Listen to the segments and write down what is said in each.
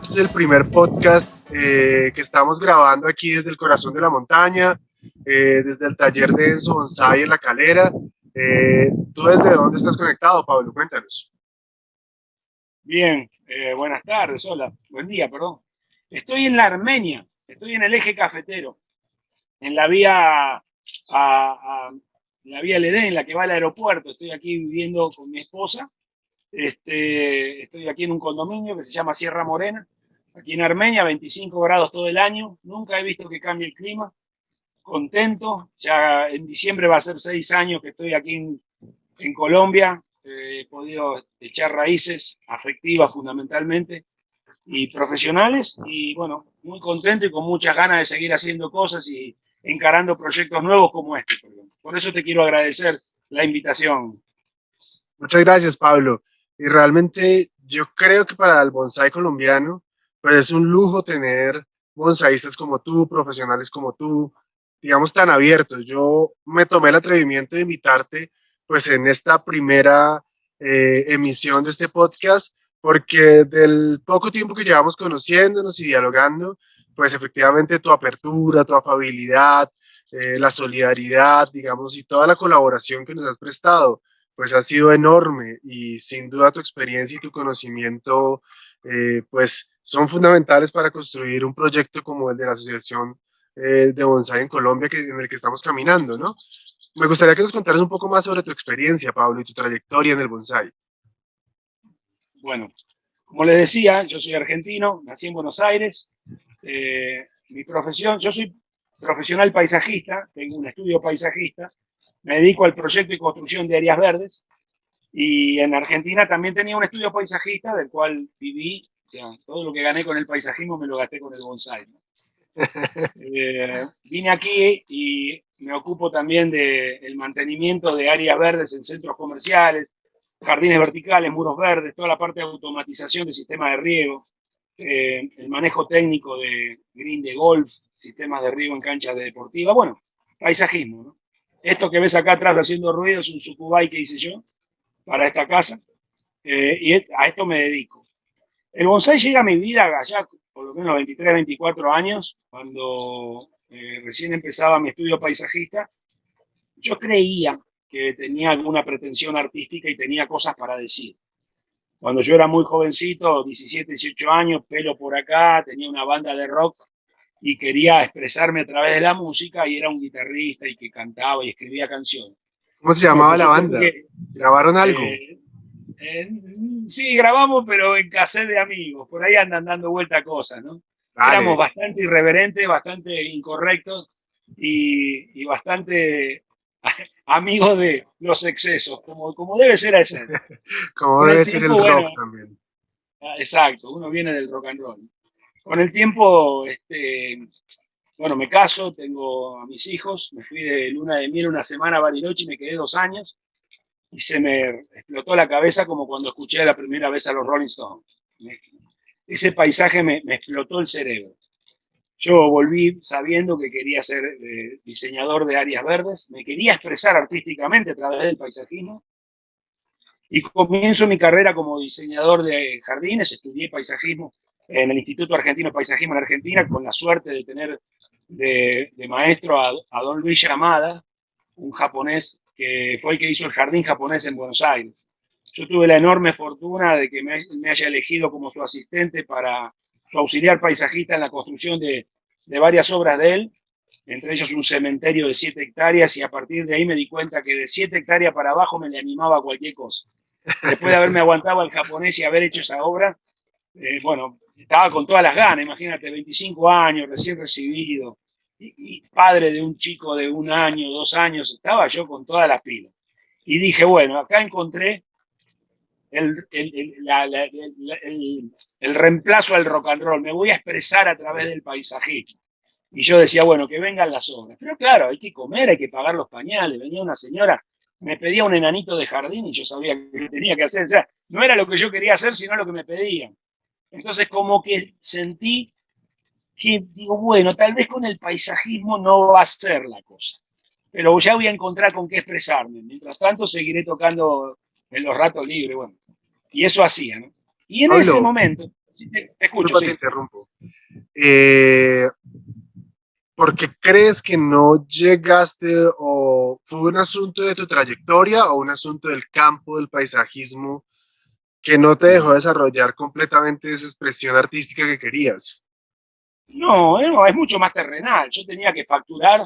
Este es el primer podcast que estamos grabando aquí desde el corazón de la montaña, desde el taller de Enzo Bonsai en La Calera. ¿Tú desde dónde estás conectado, Pablo? Cuéntanos. Bien, buenas tardes, hola, buen día, perdón. Estoy en la Armenia, estoy en el eje cafetero, en la vía LD, en la que va al aeropuerto. Estoy aquí viviendo con mi esposa. Estoy aquí en un condominio que se llama Sierra Morena, aquí en Armenia, 25 grados todo el año. Nunca he visto que cambie el clima. Contento, ya en diciembre va a ser 6 años que estoy aquí en Colombia. He podido echar raíces afectivas fundamentalmente y profesionales, y bueno, muy contento y con muchas ganas de seguir haciendo cosas y encarando proyectos nuevos como este. Por eso te quiero agradecer la invitación. Muchas gracias, Pablo. Y realmente yo creo que para el bonsai colombiano, pues es un lujo tener bonsaístas como tú, profesionales como tú, digamos, tan abiertos. Yo me tomé el atrevimiento de invitarte, pues, en esta primera emisión de este podcast, porque del poco tiempo que llevamos conociéndonos y dialogando, pues efectivamente tu apertura, tu afabilidad, la solidaridad, digamos, y toda la colaboración que nos has prestado pues ha sido enorme y sin duda tu experiencia y tu conocimiento pues son fundamentales para construir un proyecto como el de la Asociación de Bonsai en Colombia en el que estamos caminando, ¿no? Me gustaría que nos contaras un poco más sobre tu experiencia, Pablo, y tu trayectoria en el bonsai. Bueno, como les decía, yo soy argentino, nací en Buenos Aires. Mi profesión, yo soy profesional paisajista, tengo un estudio paisajista, me dedico al proyecto y construcción de áreas verdes. Y en Argentina también tenía un estudio paisajista del cual viví, o sea, todo lo que gané con el paisajismo me lo gasté con el bonsai, ¿no? Vine aquí y me ocupo también del mantenimiento de áreas verdes en centros comerciales, jardines verticales, muros verdes, toda la parte de automatización del sistema de riego, el manejo técnico de green de golf, sistemas de riego en canchas de deportiva, bueno, paisajismo, ¿no? Esto que ves acá atrás haciendo ruido es un sucubai que hice yo para esta casa, y a esto me dedico. El bonsai llega a mi vida allá por lo menos 23, 24 años, cuando recién empezaba mi estudio paisajista. Yo creía que tenía alguna pretensión artística y tenía cosas para decir. Cuando yo era muy jovencito, 17, 18 años, pelo por acá, tenía una banda de rock y quería expresarme a través de la música, y era un guitarrista y que cantaba y escribía canciones. ¿Cómo se Bueno, llamaba por la supuesto banda? que ¿Grabaron algo? eh, Eh, sí, grabamos, pero en cassette de amigos. Por ahí andan dando vuelta cosas, ¿no? Éramos Dale, bastante irreverentes, bastante incorrectos y bastante amigos de los excesos, como debe ser a ser. ¿cómo Con el debe ser el tiempo, bueno, rock también? exacto, uno viene del rock and roll. Con el tiempo, bueno, me caso, tengo a mis hijos, me fui de luna de miel una semana a Bariloche y me quedé 2 años. Y se me explotó la cabeza como cuando escuché la primera vez a los Rolling Stones. Ese paisaje me explotó el cerebro. Yo volví sabiendo que quería ser diseñador de áreas verdes, me quería expresar artísticamente a través del paisajismo, y comienzo mi carrera como diseñador de jardines. Estudié paisajismo en el Instituto Argentino de Paisajismo en Argentina, con la suerte de tener de maestro a don Luis Yamada, un japonés que fue el que hizo el jardín japonés en Buenos Aires. Yo tuve la enorme fortuna de que me haya elegido como su asistente, para su auxiliar paisajista en la construcción de varias obras de él, entre ellos un cementerio de 7 hectáreas, y a partir de ahí me di cuenta que de 7 hectáreas para abajo me le animaba a cualquier cosa. Después de haberme aguantado al japonés y haber hecho esa obra, bueno, estaba con todas las ganas. Imagínate, 25 años, recién recibido, y padre de un chico de 1 año, 2 años, estaba yo con todas las pilas. Y dije, bueno, acá encontré el reemplazo al rock and roll, me voy a expresar a través del paisajismo. Y yo decía, bueno, que vengan las obras. Pero claro, hay que comer, hay que pagar los pañales. Venía una señora, me pedía un enanito de jardín y yo sabía que tenía que hacer. O sea, no era lo que yo quería hacer, sino lo que me pedían. Entonces, como que sentí que, digo, bueno, tal vez con el paisajismo no va a ser la cosa, pero ya voy a encontrar con qué expresarme. Mientras tanto, seguiré tocando en los ratos libres, bueno. Y eso hacía, ¿no? Y en ese Pablo, momento, Sí, te escucho, Disculpa, te sí. interrumpo. ¿Por qué crees que no llegaste o fue un asunto de tu trayectoria o un asunto del campo del paisajismo que no te dejó desarrollar completamente esa expresión artística que querías? No, no, es mucho más terrenal. Yo tenía que facturar,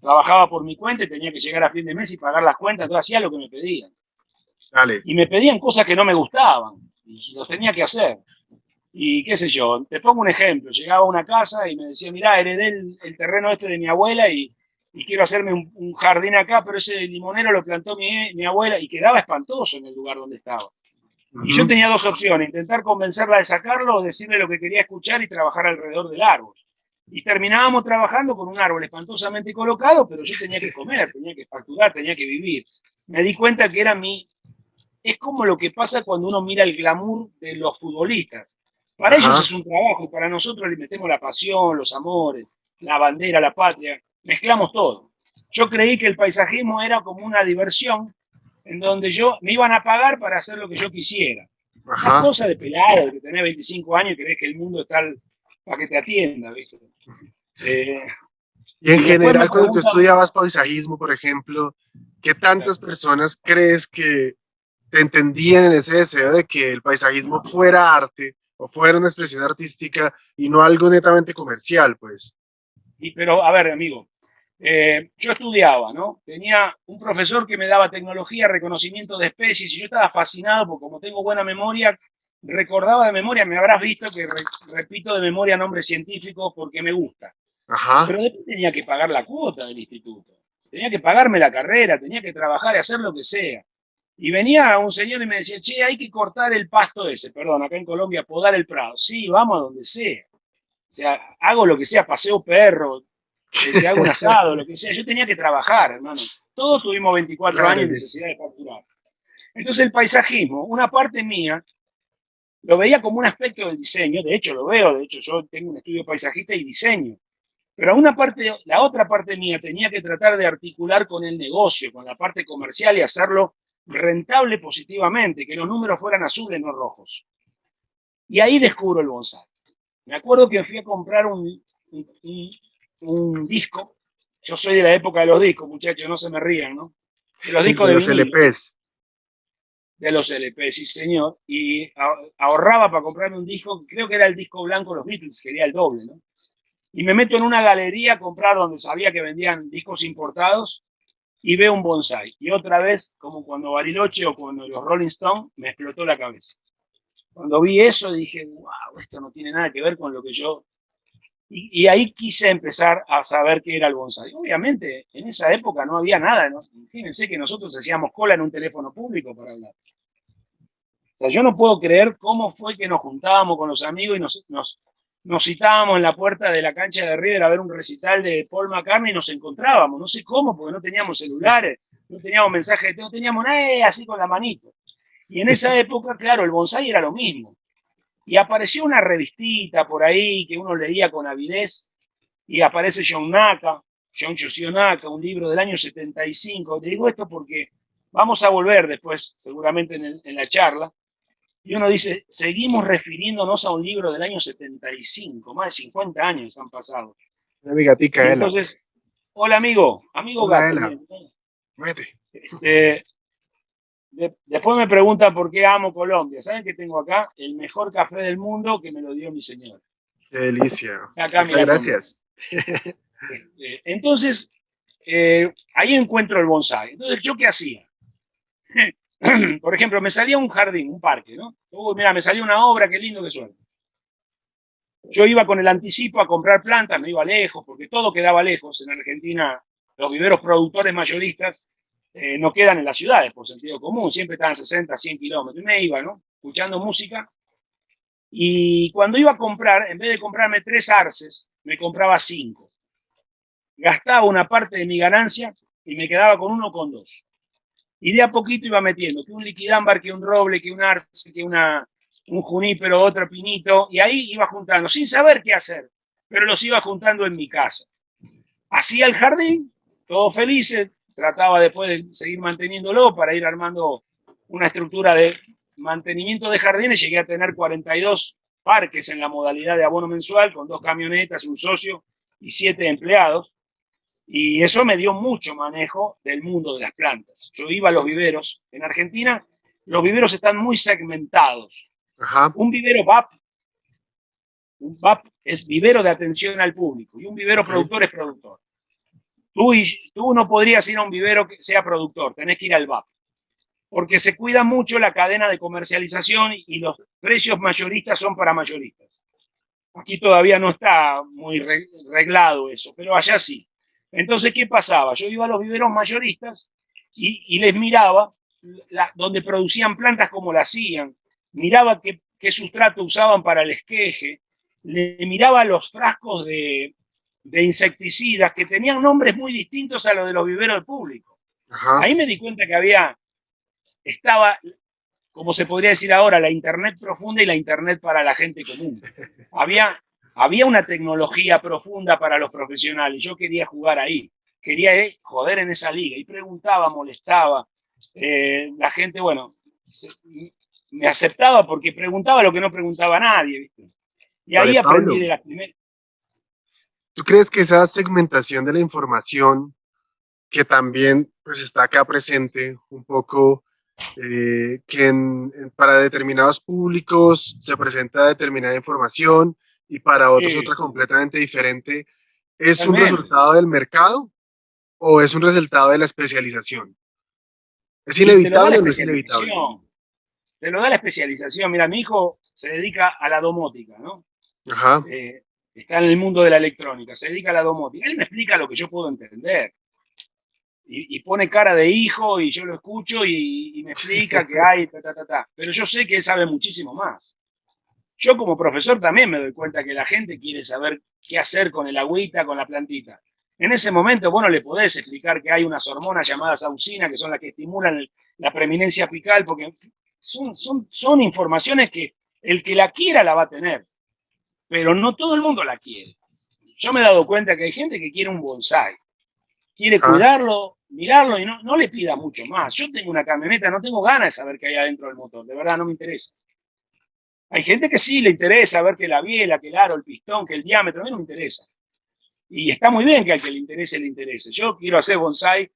trabajaba por mi cuenta y tenía que llegar a fin de mes y pagar las cuentas, todo hacía lo que me pedían. Dale. Y me pedían cosas que no me gustaban y los tenía que hacer. Y qué sé yo, te pongo un ejemplo, llegaba a una casa y me decía, mirá, heredé el terreno este de mi abuela y quiero hacerme un jardín acá, pero ese limonero lo plantó mi abuela y quedaba espantoso en el lugar donde estaba. Y yo Ujú. tenía dos opciones, intentar convencerla de sacarlo o decirle lo que quería escuchar y trabajar alrededor del árbol. Y terminábamos trabajando con un árbol espantosamente colocado, pero yo tenía que comer, tenía que facturar, tenía que vivir. Me di cuenta que era mi... Es como lo que pasa cuando uno mira el glamour de los futbolistas. Para ellos Ajá. es un trabajo y para nosotros le metemos la pasión, los amores, la bandera, la patria, mezclamos todo. Yo creí que el paisajismo era como una diversión en donde yo me iban a pagar para hacer lo que yo quisiera. Una Ajá. cosa de pelado, que tenés 25 años y crees que el mundo está para que te atienda, ¿viste? Eh, Y en y después me general, cuando tú preguntan, estudiabas paisajismo, por ejemplo, ¿qué tantas personas crees que te entendían en ese deseo de que el paisajismo fuera arte o fuera una expresión artística y no algo netamente comercial, pues? pero a ver, amigo, yo estudiaba, ¿no? Tenía un profesor que me daba tecnología, reconocimiento de especies, y yo estaba fascinado porque como tengo buena memoria, recordaba de memoria, me habrás visto que repito de memoria nombres científicos porque me gusta. Ajá. Pero después tenía que pagar la cuota del instituto, tenía que pagarme la carrera, tenía que trabajar y hacer lo que sea. Y venía un señor y me decía, che, hay que cortar el pasto ese, perdón, acá en Colombia, podar el prado. Sí, vamos a donde sea. O sea, hago lo que sea, paseo perro, te hago un asado, lo que sea. Yo tenía que trabajar, hermano. Todos tuvimos 24 Claro, años y necesidad de facturar. Entonces el paisajismo, una parte mía, lo veía como un aspecto del diseño, de hecho lo veo, de hecho yo tengo un estudio paisajista y diseño, pero una parte, la otra parte mía tenía que tratar de articular con el negocio, con la parte comercial y hacerlo rentable positivamente, que los números fueran azules, no rojos. Y ahí descubro el bonsai. Me acuerdo que fui a comprar un disco. Yo soy de la época de los discos, muchachos, no se me rían, ¿no? De los discos de de los vinilo, LPs. de los LP, sí señor. Y ahorraba para comprarme un disco, creo que era el disco blanco de los Beatles, quería el doble, ¿no? Y me meto en una galería a comprar donde sabía que vendían discos importados y veo un bonsai. Y otra vez, como cuando Bariloche o cuando los Rolling Stones, me explotó la cabeza. Cuando vi eso dije, wow, esto no tiene nada que ver con lo que yo... Y ahí quise empezar a saber qué era el bonsai. Obviamente, en esa época no había nada, ¿no? Fíjense que nosotros hacíamos cola en un teléfono público para hablar. O sea, yo no puedo creer cómo fue que nos juntábamos con los amigos y nos citábamos en la puerta de la cancha de River a ver un recital de Paul McCartney y nos encontrábamos. No sé cómo, porque no teníamos celulares, no teníamos mensajes, no teníamos nada así con la manito. Y en esa época, claro, el bonsai era lo mismo. Y apareció una revistita por ahí que uno leía con avidez y aparece John Naka, John Yoshio Naka, un libro del año 75. Te digo esto porque vamos a volver después, seguramente en la charla, y uno dice, seguimos refiriéndonos a un libro del año 75, más de 50 años han pasado. Mi gatica Y Ela. entonces, hola amigo, amigo Hola, gato, Ela. bien. Vete. Después me preguntan por qué amo Colombia. ¿Saben que tengo acá? El mejor café del mundo que me lo dio mi señora. Qué delicia. Acá, Muchas mira conmigo. gracias. Entonces, ahí encuentro el bonsai. Entonces, ¿yo qué hacía? Por ejemplo, me salía un jardín, un parque, ¿no? Uy, mira, me salió una obra, qué lindo que suena. Yo iba con el anticipo a comprar plantas, me iba lejos, porque todo quedaba lejos. En Argentina, los viveros productores mayoristas no quedan en las ciudades, por sentido común, siempre están a 60, 100 kilómetros. Y me iba, ¿no? Escuchando música. Y cuando iba a comprar, en vez de comprarme 3 arces, me compraba 5. Gastaba una parte de mi ganancia y me quedaba con 1 o con 2. Y de a poquito iba metiendo, que un liquidámbar, que un roble, que un arce, que un junípero, otro pinito, y ahí iba juntando, sin saber qué hacer, pero los iba juntando en mi casa. Hacía el jardín, todos felices, trataba después de seguir manteniéndolo para ir armando una estructura de mantenimiento de jardines, llegué a tener 42 parques en la modalidad de abono mensual, con 2 camionetas, un socio y 7 empleados. Y eso me dio mucho manejo del mundo de las plantas. Yo iba a los viveros. En Argentina, los viveros están muy segmentados. Ajá. Un vivero VAP es vivero de atención al público, y un vivero productor es productor. Tú no podrías ir a un vivero que sea productor, tenés que ir al VAP, porque se cuida mucho la cadena de comercialización y los precios mayoristas son para mayoristas. Aquí todavía no está muy reglado eso, pero allá sí. Entonces, ¿qué pasaba? Yo iba a los viveros mayoristas y les miraba donde producían plantas, cómo la hacían, miraba qué sustrato usaban para el esqueje, le miraba los frascos de insecticidas que tenían nombres muy distintos a los de los viveros del público. Ajá. Ahí me di cuenta que estaba, como se podría decir ahora, la internet profunda y la internet para la gente común. Había una tecnología profunda para los profesionales. Yo quería jugar ahí, quería joder en esa liga. Y preguntaba, molestaba. La gente, bueno, me aceptaba porque preguntaba lo que no preguntaba nadie, ¿viste? Y ahí Vale, aprendí Pablo, de las primeras. ¿tú crees que esa segmentación de la información que también pues está acá presente un poco, que para determinados públicos se presenta determinada información y para otros otra completamente diferente, es un Totalmente. resultado del mercado o es un resultado de la especialización? ¿Es Y te lo da la inevitable o no es inevitable? especialización. Te lo da la especialización. Mira, mi hijo se dedica a la domótica, ¿no? Ajá. Está en el mundo de la electrónica, se dedica a la domótica. Él me explica lo que yo puedo entender. Y pone cara de hijo y yo lo escucho y me explica que hay, Pero yo sé que él sabe muchísimo más. Yo como profesor también me doy cuenta que la gente quiere saber qué hacer con el agüita, con la plantita. En ese momento vos no le podés explicar que hay unas hormonas llamadas auxina que son las que estimulan la preeminencia apical, porque son informaciones que el que la quiera la va a tener, pero no todo el mundo la quiere. Yo me he dado cuenta que hay gente que quiere un bonsái, quiere Ajá. cuidarlo, mirarlo y no le pida mucho más. Yo tengo una camioneta, no tengo ganas de saber qué hay adentro del motor, de verdad no me interesa. Hay gente que sí le interesa ver que la biela, que el aro, el pistón, que el diámetro, a mí no me interesa. Y está muy bien que al que le interese, le interese. Yo quiero hacer bonsái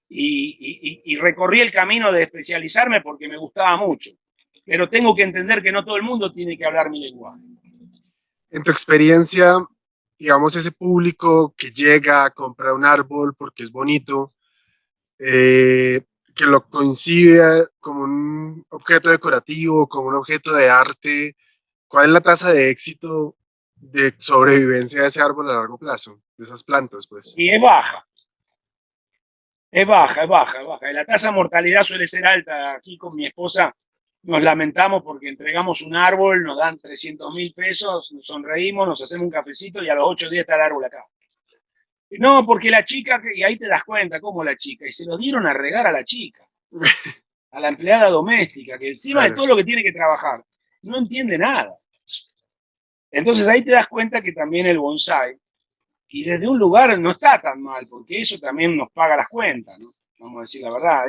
y recorrí el camino de especializarme porque me gustaba mucho. Pero tengo que entender que no todo el mundo tiene que hablar mi lenguaje. En tu experiencia, digamos, ese público que llega a comprar un árbol porque es bonito, que lo concibe como un objeto decorativo, como un objeto de arte, ¿cuál es la tasa de éxito de sobrevivencia de ese árbol a largo plazo, de esas plantas, pues? Y es baja. Es baja, es baja, es baja. Y la tasa de mortalidad suele ser alta. Aquí con mi esposa nos lamentamos porque entregamos un árbol, nos dan 300.000 pesos, nos sonreímos, nos hacemos un cafecito y a los 8 días está el árbol acá. No, porque la chica, y ahí te das cuenta cómo la chica, y se lo dieron a regar a la chica, a la empleada doméstica, que encima de Claro. todo lo que tiene que trabajar, no entiende nada. Entonces ahí te das cuenta que también el bonsái, y desde un lugar no está tan mal, porque eso también nos paga las cuentas, ¿no? Vamos a decir la verdad.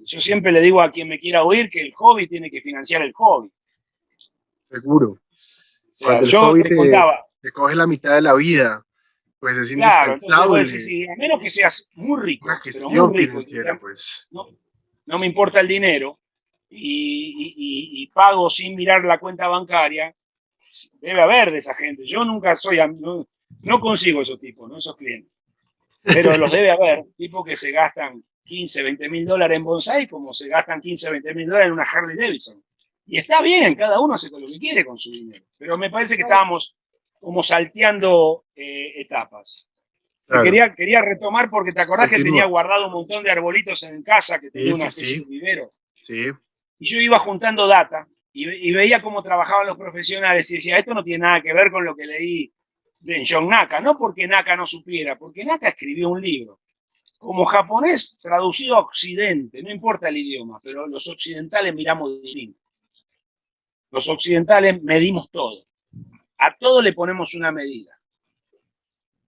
Yo siempre le digo a quien me quiera oír que el hobby tiene que financiar el hobby. Seguro. O sea, Cuando el yo hobby te contaba, te coge la mitad de la vida, pues es claro, entonces vos decís, indispensable sí, a menos que seas muy una rico, pero gestión muy rico, financiera, pues. no, no me importa el dinero y pago sin mirar la cuenta bancaria, debe haber de esa gente. Yo nunca no consigo esos tipos, ¿no? Esos clientes. Pero los debe haber, tipos que se gastan 15, 20 mil dólares en bonsai, como se gastan 15, 20 mil dólares en una Harley Davidson. Y está bien, cada uno hace lo que quiere con su dinero. Pero me parece que estábamos como salteando etapas. Claro, Quería retomar porque te acordás que tenía continúa. guardado un montón de arbolitos en casa, que tenía Sí, una sí, especie sí, de vivero. sí. Y yo iba juntando data y veía cómo trabajaban los profesionales y decía, esto no tiene nada que ver con lo que leí de John Naka. No porque Naka no supiera, porque Naka escribió un libro como japonés traducido a Occidente, no importa el idioma, pero los occidentales miramos distinto. Los occidentales medimos todo. A todo le ponemos una medida.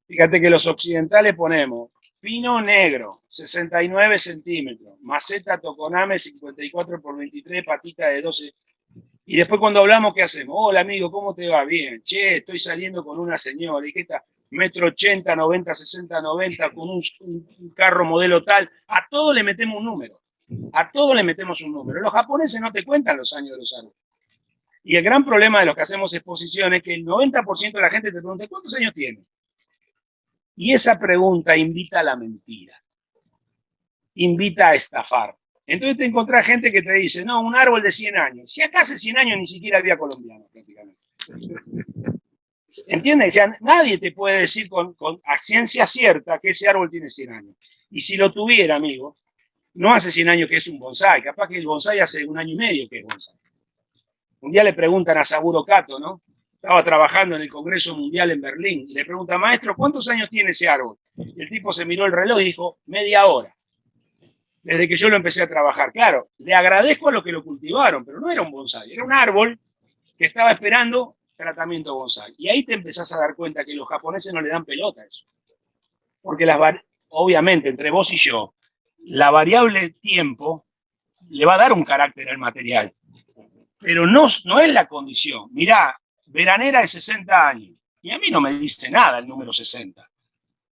Fíjate que los occidentales ponemos pino negro, 69 centímetros, maceta tokoname, 54 por 23, patita de 12. Y después cuando hablamos, ¿qué hacemos? Hola amigo, ¿cómo te va? Bien. Che, estoy saliendo con una señora. ¿Y qué está? 1,80 m, 90, 60, 90, con un carro modelo tal. A todo le metemos un número. A todo le metemos un número. Los japoneses no te cuentan los años de los árboles. Y el gran problema de los que hacemos exposiciones es que el 90% de la gente te pregunta, ¿cuántos años tiene? Y esa pregunta invita a la mentira. Invita a estafar. Entonces te encontrás gente que te dice, no, un árbol de 100 años. Si acá hace 100 años ni siquiera había colombianos prácticamente. ¿Entiendes? O sea, nadie te puede decir a ciencia cierta que ese árbol tiene 100 años. Y si lo tuviera, amigo, no hace 100 años que es un bonsái. Capaz que el bonsái hace 1 año y medio que es bonsái. Un día le preguntan a Saburo Kato, ¿no? Estaba trabajando en el Congreso Mundial en Berlín. Y le pregunta, maestro, ¿cuántos años tiene ese árbol? Y el tipo se miró el reloj y dijo, media hora. Desde que yo lo empecé a trabajar. Claro, le agradezco a los que lo cultivaron, pero no era un bonsái, era un árbol que estaba esperando tratamiento bonsái. Y ahí te empezás a dar cuenta que los japoneses no le dan pelota a eso. Porque obviamente, entre vos y yo, la variable tiempo le va a dar un carácter al material. Pero no es la condición. Mirá, Veranera de 60 años. Y a mí no me dice nada el número 60.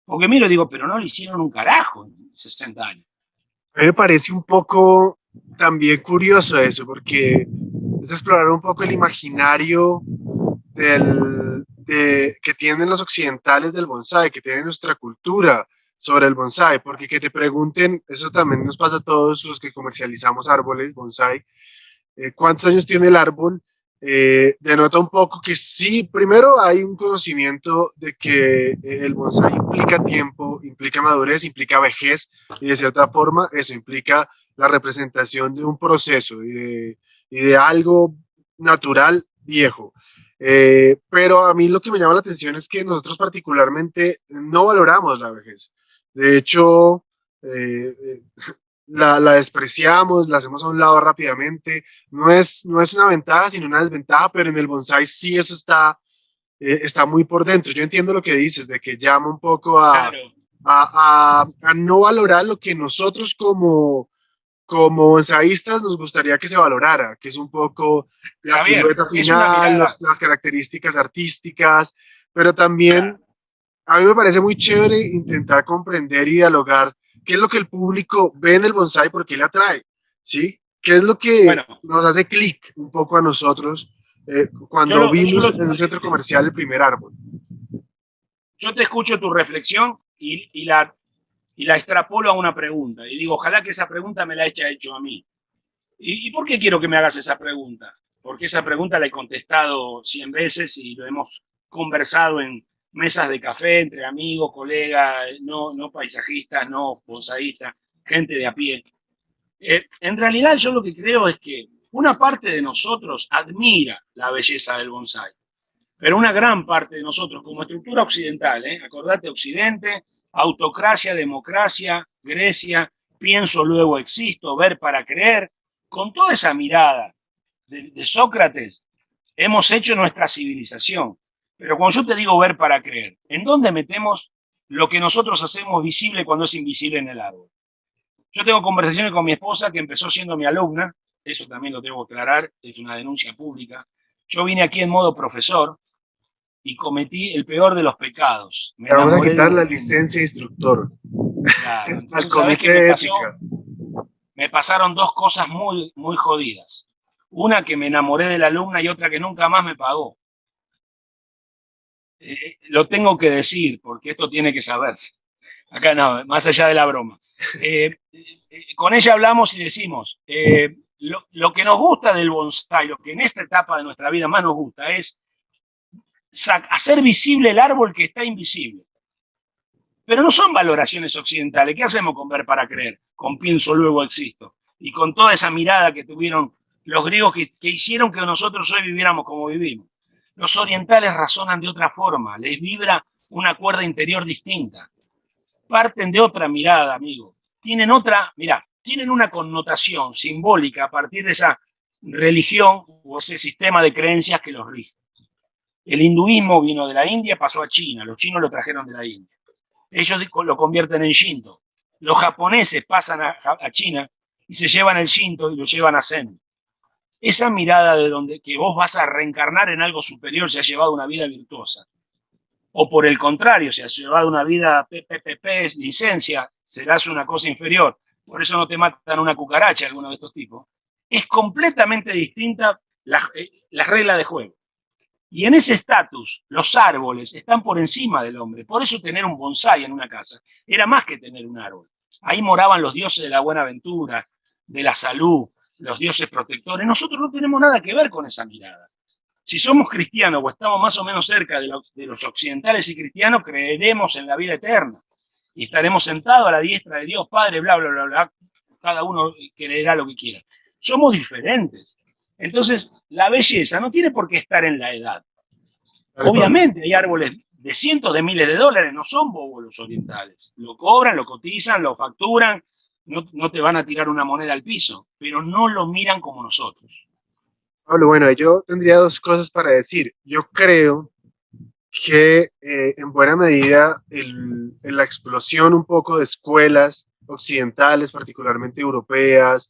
Porque miro y digo, pero no le hicieron un carajo en 60 años. A mí me parece un poco también curioso eso, porque es explorar un poco el imaginario que tienen los occidentales del bonsái, que tienen nuestra cultura sobre el bonsái, porque que te pregunten, eso también nos pasa a todos los que comercializamos árboles, bonsái, cuántos años tiene el árbol, denota un poco que sí, primero hay un conocimiento de que el bonsái implica tiempo, implica madurez, implica vejez, y de cierta forma eso implica la representación de un proceso y de algo natural viejo. Pero a mí lo que me llama la atención es que nosotros particularmente no valoramos la vejez. De hecho, eh, la despreciamos, la hacemos a un lado rápidamente. No es una ventaja, sino una desventaja, pero en el bonsái sí eso está muy por dentro. Yo entiendo lo que dices, de que llama un poco Claro. a no valorar lo que nosotros como ensayistas nos gustaría que se valorara, que es un poco la Javier, silueta es una final, mirada. las características artísticas, pero también Claro. a mí me parece muy chévere intentar comprender y dialogar qué es lo que el público ve en el bonsái, por qué le atrae, ¿sí? ¿Qué es lo que Bueno, nos hace clic un poco a nosotros yo, cuando lo, yo, vimos lo, en un centro comercial el primer árbol? yo te escucho tu reflexión y la extrapolo a una pregunta. Y digo, ojalá que esa pregunta me la haya hecho a mí. ¿Y por qué quiero que me hagas esa pregunta? Porque esa pregunta la he contestado 100 veces y lo hemos conversado en mesas de café entre amigos, colegas, no paisajistas, no bonsaístas, gente de a pie. En realidad yo lo que creo es que una parte de nosotros admira la belleza del bonsái, pero una gran parte de nosotros, como estructura occidental, acordate Occidente, autocracia, democracia, Grecia, pienso luego existo, ver para creer, con toda esa mirada de Sócrates, hemos hecho nuestra civilización. Pero cuando yo te digo ver para creer, ¿en dónde metemos lo que nosotros hacemos visible cuando es invisible en el árbol? Yo tengo conversaciones con mi esposa que empezó siendo mi alumna, eso también lo tengo que aclarar, es una denuncia pública. Yo vine aquí en modo profesor y cometí el peor de los pecados. Me Le vamos a enamoré de quitar una la alumna. licencia de instructor Claro, al entonces, ¿sabés qué comité me de pasó? ética. Me pasaron dos cosas muy, muy jodidas. Una que me enamoré de la alumna y otra que nunca más me pagó. Lo tengo que decir porque esto tiene que saberse. Acá no, más allá de la broma. Con ella hablamos y decimos, lo que nos gusta del bonsái, lo que en esta etapa de nuestra vida más nos gusta es hacer visible el árbol que está invisible. Pero no son valoraciones occidentales. ¿Qué hacemos con ver para creer? Con pienso luego existo. Y con toda esa mirada que tuvieron los griegos que hicieron que nosotros hoy viviéramos como vivimos. Los orientales razonan de otra forma, les vibra una cuerda interior distinta. Parten de otra mirada, amigo. Tienen una connotación simbólica a partir de esa religión o ese sistema de creencias que los rige. El hinduismo vino de la India, pasó a China, los chinos lo trajeron de la India. Ellos lo convierten en Shinto. Los japoneses pasan a China y se llevan el Shinto y lo llevan a Zen. esa mirada de donde que vos vas a reencarnar en algo superior si has llevado una vida virtuosa, o por el contrario, si has llevado una vida PPP, licencia, serás una cosa inferior, por eso no te matan una cucaracha, alguno de estos tipos, es completamente distinta la regla de juego. Y en ese estatus, los árboles están por encima del hombre. Por eso tener un bonsái en una casa era más que tener un árbol. Ahí moraban los dioses de la buena aventura, de la salud, los dioses protectores. Nosotros no tenemos nada que ver con esa mirada. Si somos cristianos o estamos más o menos cerca de los occidentales y cristianos, creeremos en la vida eterna y estaremos sentados a la diestra de Dios Padre, bla, bla, bla, bla. Cada uno creerá lo que quiera. Somos diferentes. Entonces, la belleza no tiene por qué estar en la edad. Obviamente hay árboles de cientos de miles de dólares, no son bobos los orientales. Lo cobran, lo cotizan, lo facturan, no te van a tirar una moneda al piso, pero no lo miran como nosotros. Pablo, bueno, yo tendría dos cosas para decir. Yo creo que en buena medida la explosión un poco de escuelas occidentales, particularmente europeas,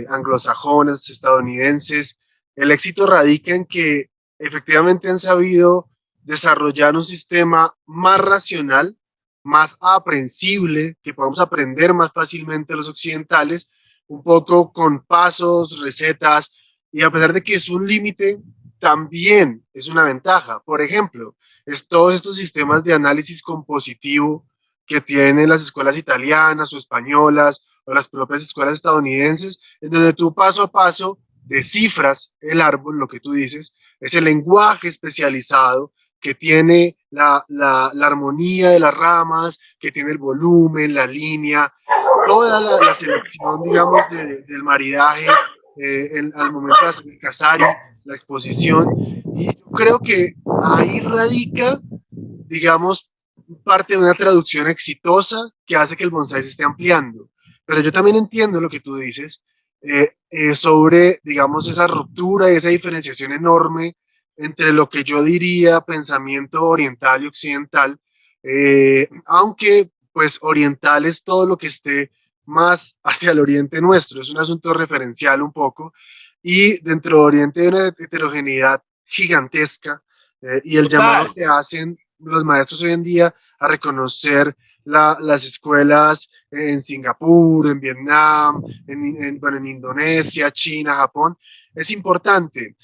anglosajonas, estadounidenses, el éxito radica en que efectivamente han sabido desarrollar un sistema más racional, más aprensible, que podamos aprender más fácilmente los occidentales, un poco con pasos, recetas, y a pesar de que es un límite, también es una ventaja. Por ejemplo, es todos estos sistemas de análisis compositivo que tienen las escuelas italianas o españolas o las propias escuelas estadounidenses, en donde tú paso a paso descifras el árbol, lo que tú dices, es el lenguaje especializado que tiene la armonía de las ramas, que tiene el volumen, la línea, toda la selección, digamos, del maridaje al momento de hacer el casari, la exposición. Y yo creo que ahí radica, digamos, parte de una traducción exitosa que hace que el bonsai se esté ampliando. Pero yo también entiendo lo que tú dices sobre, digamos, esa ruptura y esa diferenciación enorme entre lo que yo diría pensamiento oriental y occidental, aunque pues oriental es todo lo que esté más hacia el oriente nuestro, es un asunto referencial un poco, y dentro de Oriente hay una heterogeneidad gigantesca, y el llamado Total. que hacen los maestros hoy en día a reconocer las escuelas en Singapur, en Vietnam, bueno, en Indonesia, China, Japón, es importante.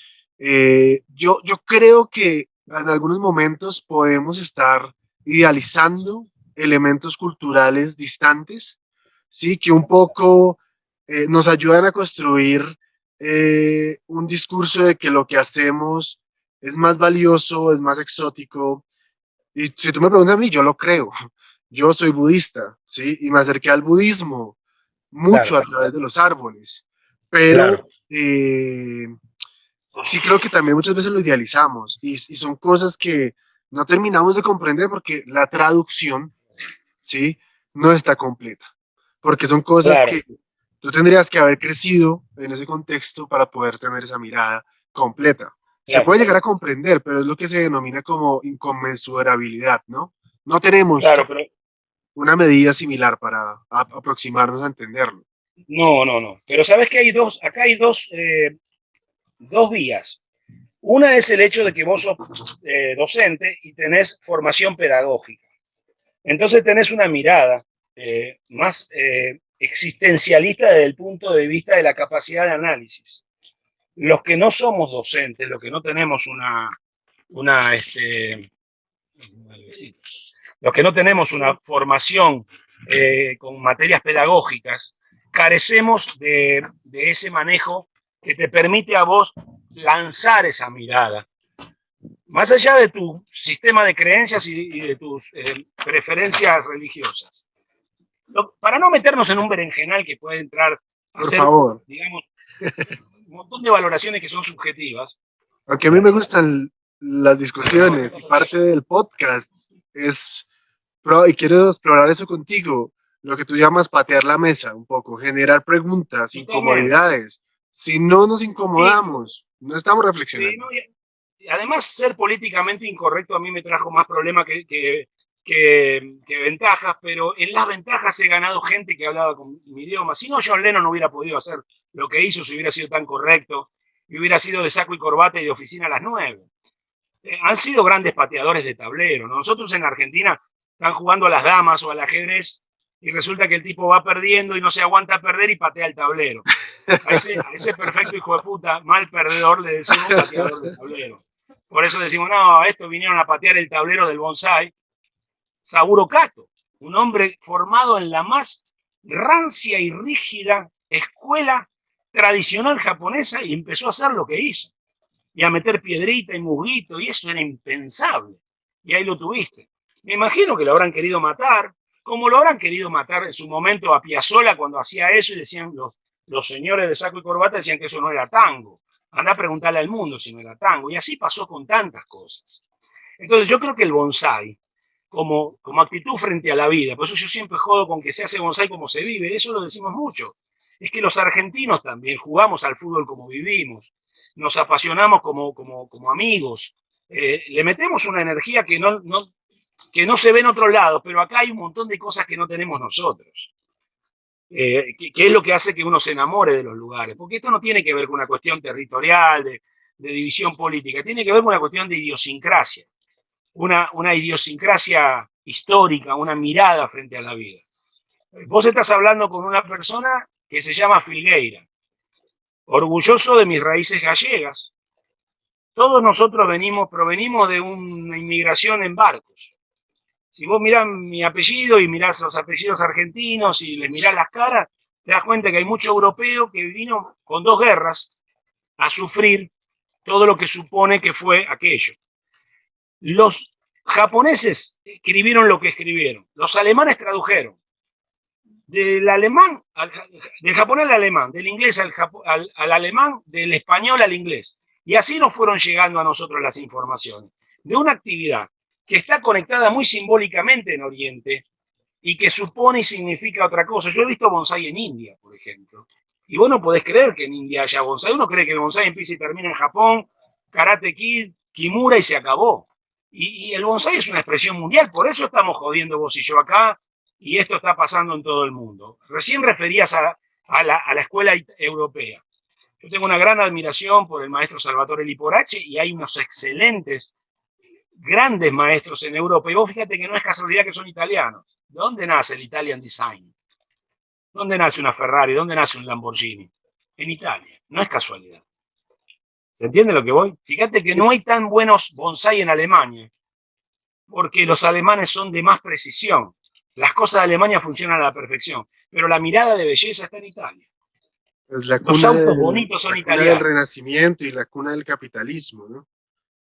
Yo creo que en algunos momentos podemos estar idealizando elementos culturales distantes, ¿sí? Que un poco nos ayudan a construir un discurso de que lo que hacemos es más valioso, es más exótico. Y si tú me preguntas a mí, yo lo creo. Yo soy budista, ¿sí? Y me acerqué al budismo mucho Claro, a través de los árboles. Pero claro. sí creo que también muchas veces lo idealizamos y son cosas que no terminamos de comprender porque la traducción, ¿sí? No está completa. Porque son cosas Claro, que tú tendrías que haber crecido en ese contexto para poder tener esa mirada completa. Se claro, puede llegar a comprender, pero es lo que se denomina como inconmensurabilidad, ¿no? No tenemos claro, pero una medida similar para aproximarnos a entenderlo. no, no, no. Pero sabes que hay dos, acá hay dos vías. Una es el hecho de que vos sos docente y tenés formación pedagógica. Entonces tenés una mirada más existencialista desde el punto de vista de la capacidad de análisis. Los que no somos docentes, los que no tenemos una los que no tenemos una formación con materias pedagógicas, carecemos de ese manejo que te permite a vos lanzar esa mirada. Más allá de tu sistema de creencias y de tus preferencias religiosas. Para no meternos en un berenjenal que puede entrar a Por ser, favor. digamos, un montón de valoraciones que son subjetivas. Aunque a mí me gustan las discusiones y parte del podcast es, y quiero explorar eso contigo, lo que tú llamas patear la mesa un poco, generar preguntas, Totalmente. incomodidades. Si no nos Sí, incomodamos, no estamos sí, reflexionando. no, y además ser políticamente incorrecto a mí me trajo más problemas que ventajas, pero en las ventajas he ganado gente que hablaba con mi idioma. Si no, John Lennon no hubiera podido hacer lo que hizo si hubiera sido tan correcto y hubiera sido de saco y corbata y de oficina a las 9. Han sido grandes pateadores de tablero, ¿no? Nosotros en Argentina están jugando a las damas o al ajedrez y resulta que el tipo va perdiendo y no se aguanta a perder y patea el tablero. A ese perfecto hijo de puta, mal perdedor, le decimos pateador de tablero. Por eso decimos, no, estos vinieron a patear el tablero del bonsai. Saburo Kato, un hombre formado en la más rancia y rígida escuela tradicional japonesa y empezó a hacer lo que hizo. Y a meter piedrita y musguito, y eso era impensable. Y ahí lo tuviste. Me imagino que lo habrán querido matar, como lo habrán querido matar en su momento a Piazzolla cuando hacía eso y decían los señores de saco y corbata decían que eso no era tango. Anda a preguntarle al mundo si no era tango. Y así pasó con tantas cosas. Entonces yo creo que el bonsai, como actitud frente a la vida, por eso yo siempre jodo con que se hace bonsai como se vive, eso lo decimos mucho. Es que los argentinos también jugamos al fútbol como vivimos, nos apasionamos como amigos, le metemos una energía que no se ve en otros lados, pero acá hay un montón de cosas que no tenemos nosotros. Que es lo que hace que uno se enamore de los lugares, porque esto no tiene que ver con una cuestión territorial, de división política, tiene que ver con una cuestión de idiosincrasia, una idiosincrasia histórica, una mirada frente a la vida. Vos estás hablando con una persona que se llama Filgueira, orgulloso de mis raíces gallegas. Todos nosotros provenimos de una inmigración en barcos. Si vos mirás mi apellido y mirás los apellidos argentinos y les mirás las caras, te das cuenta que hay mucho europeo que vino con 2 guerras a sufrir todo lo que supone que fue aquello. Los japoneses escribieron lo que escribieron, los alemanes tradujeron. Del japonés al alemán, del inglés al alemán, del español al inglés. Y así nos fueron llegando a nosotros las informaciones de una actividad que está conectada muy simbólicamente en Oriente y que supone y significa otra cosa. Yo he visto bonsai en India, por ejemplo, y vos no podés creer que en India haya bonsai. Uno cree que el bonsai empieza y termina en Japón, Karate Kid, Kimura y se acabó. Y el bonsai es una expresión mundial, por eso estamos jodiendo vos y yo acá, y esto está pasando en todo el mundo. Recién referías a la escuela europea. Yo tengo una gran admiración por el maestro Salvatore Liporace y hay unos excelentes, grandes maestros en Europa. Y vos fíjate que no es casualidad que son italianos. ¿De dónde nace el Italian Design? ¿Dónde nace una Ferrari? ¿Dónde nace un Lamborghini? En Italia. No es casualidad. ¿Se entiende lo que voy? Fíjate que no hay tan buenos bonsai en Alemania, porque los alemanes son de más precisión. Las cosas de Alemania funcionan a la perfección, pero la mirada de belleza está en Italia. Es la Los cuna autos bonitos son la cuna del italianos. Renacimiento y la cuna del capitalismo, ¿no?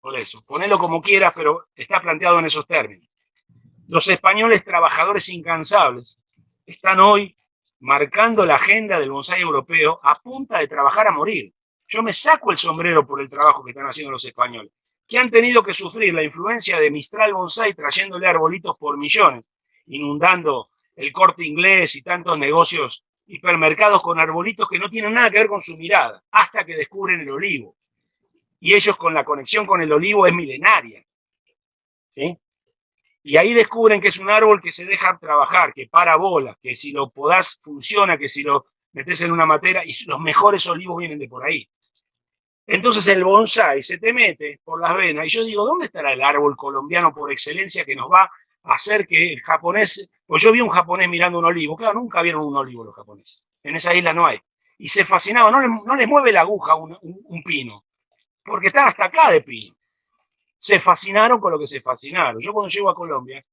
Por eso, ponelo como quieras, pero está planteado en esos términos. Los españoles trabajadores incansables están hoy marcando la agenda del bonsai europeo a punta de trabajar a morir. Yo me saco el sombrero por el trabajo que están haciendo los españoles, que han tenido que sufrir la influencia de Mistral Bonsai trayéndole arbolitos por millones, inundando el Corte Inglés y tantos negocios hipermercados con arbolitos que no tienen nada que ver con su mirada, hasta que descubren el olivo. Y ellos con la conexión con el olivo es milenaria. ¿Sí? Y ahí descubren que es un árbol que se deja trabajar, que para bolas, que si lo podás funciona, que si lo metés en una matera, y los mejores olivos vienen de por ahí. Entonces el bonsai se te mete por las venas, y yo digo, ¿dónde estará el árbol colombiano por excelencia que nos va a hacer que el japonés, pues yo vi un japonés mirando un olivo, claro, nunca vieron un olivo los japoneses, en esa isla no hay, y se fascinaban, no les mueve la aguja un pino, porque están hasta acá de pino. Se fascinaron con lo que se fascinaron. Yo cuando llego a Colombia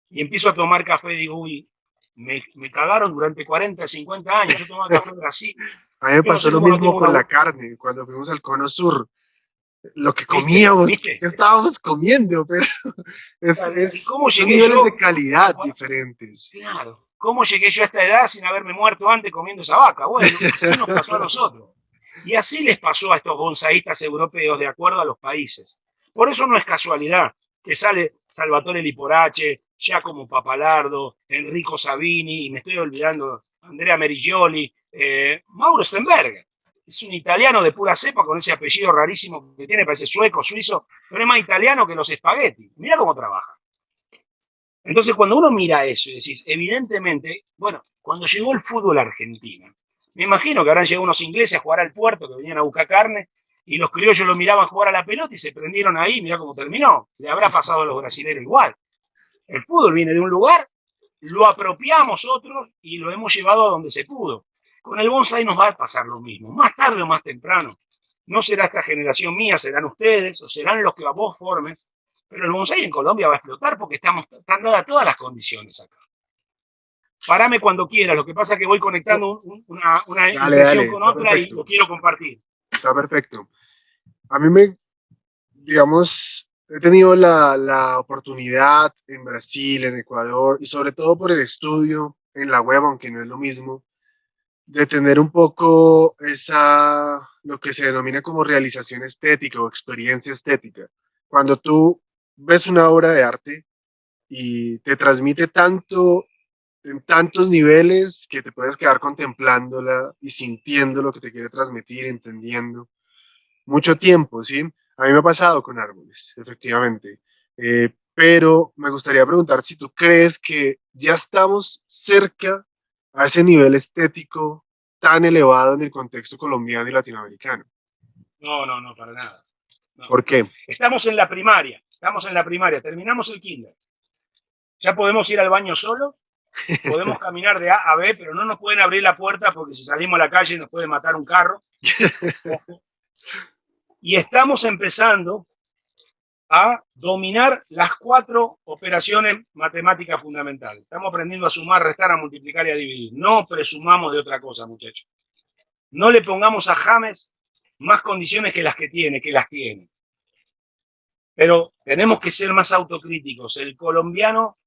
y empiezo a tomar café, digo, uy, me cagaron durante 40, 50 años. Yo tomaba café en Brasil. A mí me Yo no pasó sé lo cómo no mismo tengo con una... la carne, cuando fuimos al Cono Sur. Lo que ¿Viste? comíamos, ¿Viste? ¿qué estábamos comiendo? Pero ¿Cómo son llegué niveles de yo? calidad diferentes. Claro. ¿Cómo llegué yo a esta edad sin haberme muerto antes comiendo esa vaca? Bueno, así nos pasó a nosotros. Y así les pasó a estos bonsaístas europeos de acuerdo a los países. Por eso no es casualidad que sale Salvatore Liporace, Giacomo Papalardo, Enrico Sabini, y me estoy olvidando, Andrea Merigioli, Mauro Stenberger. Es un italiano de pura cepa con ese apellido rarísimo que tiene, parece sueco, suizo, pero es más italiano que los espaguetis. Mira cómo trabaja. Entonces, cuando uno mira eso y decís, evidentemente, bueno, cuando llegó el fútbol a Argentina, me imagino que habrán llegado unos ingleses a jugar al puerto, que venían a buscar carne, y los criollos lo miraban jugar a la pelota y se prendieron ahí, mirá cómo terminó. Le habrá pasado a los brasileños igual. El fútbol viene de un lugar, lo apropiamos otros y lo hemos llevado a donde se pudo. Con el bonsai nos va a pasar lo mismo, más tarde o más temprano. No será esta generación mía, serán ustedes o serán los que vos formes, pero el bonsai en Colombia va a explotar porque están dadas todas las condiciones acá. Parame cuando quieras, lo que pasa es que voy conectando una Dale, impresión dale, con está otra y perfecto, lo quiero compartir. está perfecto. A mí me, digamos, he tenido la oportunidad en Brasil, en Ecuador, y sobre todo por el estudio en la web, aunque no es lo mismo, de tener un poco lo que se denomina como realización estética o experiencia estética. Cuando tú ves una obra de arte y te transmite tanto en tantos niveles que te puedes quedar contemplándola y sintiendo lo que te quiere transmitir, entendiendo. Mucho tiempo, ¿sí? A mí me ha pasado con árboles, efectivamente. Pero me gustaría preguntar si tú crees que ya estamos cerca a ese nivel estético tan elevado en el contexto colombiano y latinoamericano. No, no, no, para nada. No. ¿Por qué? Estamos en la primaria, terminamos el kinder. Ya podemos ir al baño solo, podemos caminar de A a B, pero no nos pueden abrir la puerta porque si salimos a la calle nos puede matar un carro. Y estamos empezando a dominar las 4 operaciones matemáticas fundamentales. Estamos aprendiendo a sumar, restar, a multiplicar y a dividir. No presumamos de otra cosa, muchachos. No le pongamos a James más condiciones que las que tiene. Pero tenemos que ser más autocríticos. El colombiano,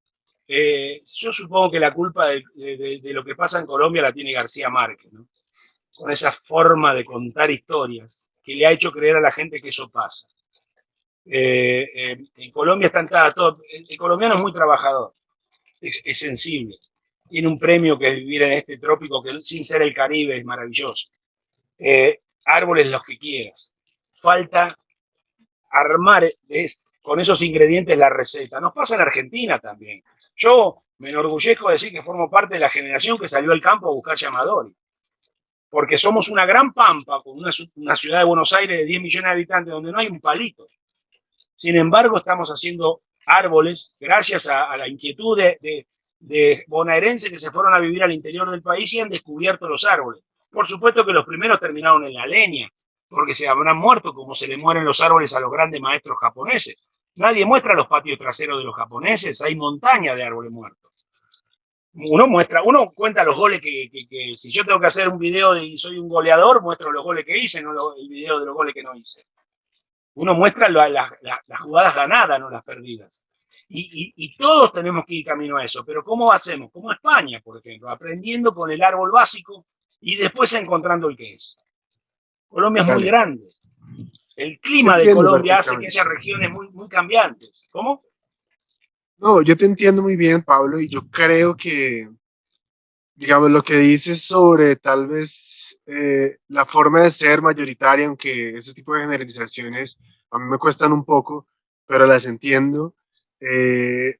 yo supongo que la culpa de lo que pasa en Colombia la tiene García Márquez, ¿no? Con esa forma de contar historias que le ha hecho creer a la gente que eso pasa. En Colombia están todos. El colombiano es muy trabajador, es sensible. Tiene un premio que es vivir en este trópico que sin ser el Caribe es maravilloso. Árboles los que quieras. Falta armar con esos ingredientes la receta. Nos pasa en Argentina también. Yo me enorgullezco de decir que formo parte de la generación que salió al campo a buscar llamadores. Porque somos una gran pampa, con una ciudad de Buenos Aires de 10 millones de habitantes donde no hay un palito. Sin embargo, estamos haciendo árboles gracias a la inquietud de bonaerenses que se fueron a vivir al interior del país y han descubierto los árboles. Por supuesto que los primeros terminaron en la leña, porque se habrán muerto como se le mueren los árboles a los grandes maestros japoneses. Nadie muestra los patios traseros de los japoneses, hay montañas de árboles muertos. Uno cuenta los goles que si yo tengo que hacer un video y soy un goleador, muestro los goles que hice, no el video de los goles que no hice. Uno muestra las jugadas ganadas, no las perdidas. Y todos tenemos que ir camino a eso. Pero ¿cómo hacemos? Como España, por ejemplo, aprendiendo con el árbol básico y después encontrando el que es. Colombia es muy Dale. grande. El Te clima de entiendo Colombia hace que perfectamente. haya regiones muy cambiantes. ¿Cómo? No, yo te entiendo muy bien, Pablo, y yo creo que, digamos, lo que dices sobre tal vez la forma de ser mayoritaria, aunque ese tipo de generalizaciones a mí me cuestan un poco, pero las entiendo. Eh,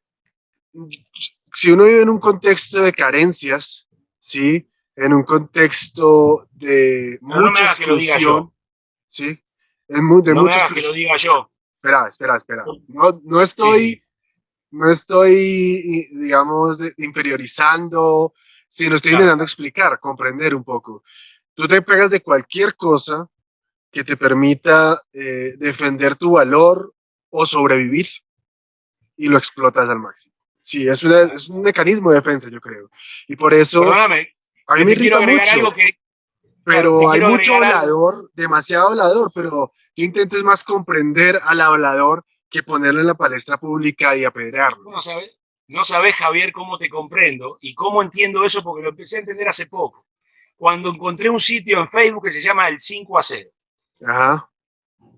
si uno vive en un contexto de carencias, ¿sí? En un contexto de Pero no me mucha hagas que lo diga yo. exclusión, ¿sí? De No me mucha hagas que lo exclusión. diga yo. Espera. No, Sí, sí. no estoy, digamos, inferiorizando, sino estoy Claro. intentando explicar, comprender un poco. Tú te pegas de cualquier cosa que te permita defender tu valor o sobrevivir y lo explotas al máximo. Sí, es un mecanismo de defensa, yo creo. Y por eso Perdóname, a mí que me te quiero irrita agregar mucho, algo que, claro, te pero hay quiero mucho agregar algo. hablador, demasiado hablador, pero yo intento es más comprender al hablador que ponerlo en la palestra pública y apedrearlo. No sabés, Javier, cómo te comprendo y cómo entiendo eso porque lo empecé a entender hace poco. Cuando encontré un sitio en Facebook que se llama el 5-0. Ajá.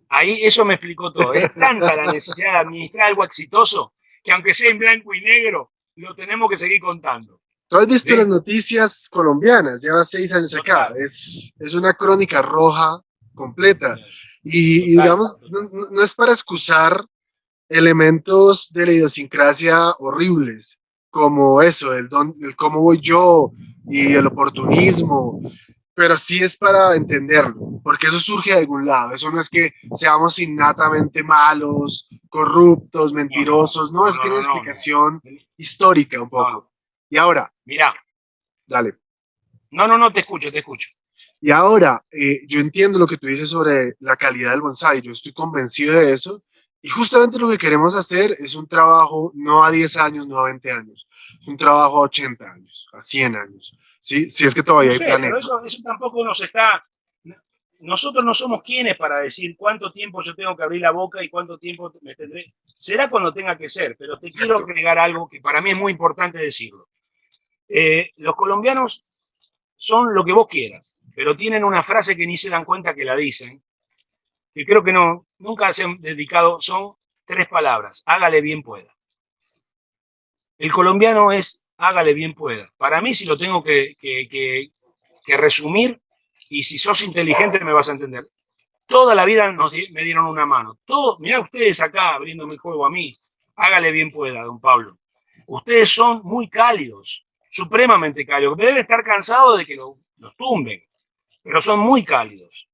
Ahí eso me explicó todo. Es tanta la necesidad de administrar algo exitoso que aunque sea en blanco y negro, lo tenemos que seguir contando. ¿Tú has visto las ¿Sí? noticias colombianas? Lleva 6 años acá. Total. Es una crónica roja completa. Y Total. digamos, no es para excusar elementos de la idiosincrasia horribles, como eso, el cómo voy yo y el oportunismo, pero sí es para entenderlo, porque eso surge de algún lado, eso no es que seamos innatamente malos, corruptos, No, no, mentirosos, no, no, es que no, hay una no, no, no. explicación histórica un No, poco. Y ahora, mirá, dale. no, no, no, te escucho, te escucho. Y ahora, yo entiendo lo que tú dices sobre la calidad del bonsai, yo estoy convencido de eso, y justamente lo que queremos hacer es un trabajo no a 10 años, no a 20 años, es un trabajo a 80 años, a 100 años, ¿sí? Si es que No todavía hay sé, pero planeta. eso tampoco nos está... Nosotros no somos quienes para decir cuánto tiempo yo tengo que abrir la boca y cuánto tiempo me tendré. Será cuando tenga que ser, pero te quiero Exacto. agregar algo que para mí es muy importante decirlo. Los colombianos son lo que vos quieras, pero tienen una frase que ni se dan cuenta que la dicen, que creo que no, nunca se han dedicado, son 3 palabras, hágale bien pueda. El colombiano es hágale bien pueda. Para mí, si lo tengo que resumir, y si sos inteligente me vas a entender, toda la vida me dieron una mano. Todo, mirá ustedes acá abriéndome el juego a mí, hágale bien pueda, don Pablo. Ustedes son muy cálidos, supremamente cálidos. Debe estar cansado de que los tumben, pero son muy cálidos.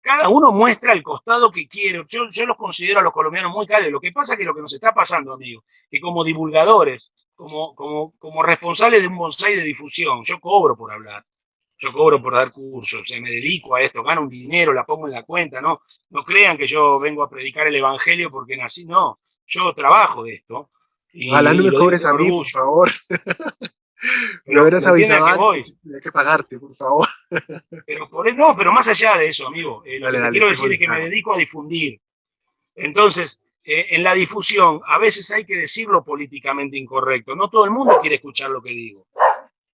Cada uno muestra el costado que quiere. Yo los considero a los colombianos muy cálidos. Lo que pasa es que lo que nos está pasando, amigo, que como divulgadores, como responsables de un bonsai de difusión, yo cobro por hablar, yo cobro por dar cursos, me dedico a esto, gano un dinero, la pongo en la cuenta, ¿no? No crean que yo vengo a predicar el evangelio porque nací, no, yo trabajo de esto Ojalá no y me lo digo cobres con a mí, por orgullo, favor. Me hubieras pero entienden a avisado qué antes, voy. tenía que pagarte, por favor. No, pero más allá de eso, amigo, lo Dale, que te dale, quiero estoy decir es que me molestando. dedico a difundir. Entonces, en la difusión, a veces hay que decirlo políticamente incorrecto. No todo el mundo quiere escuchar lo que digo.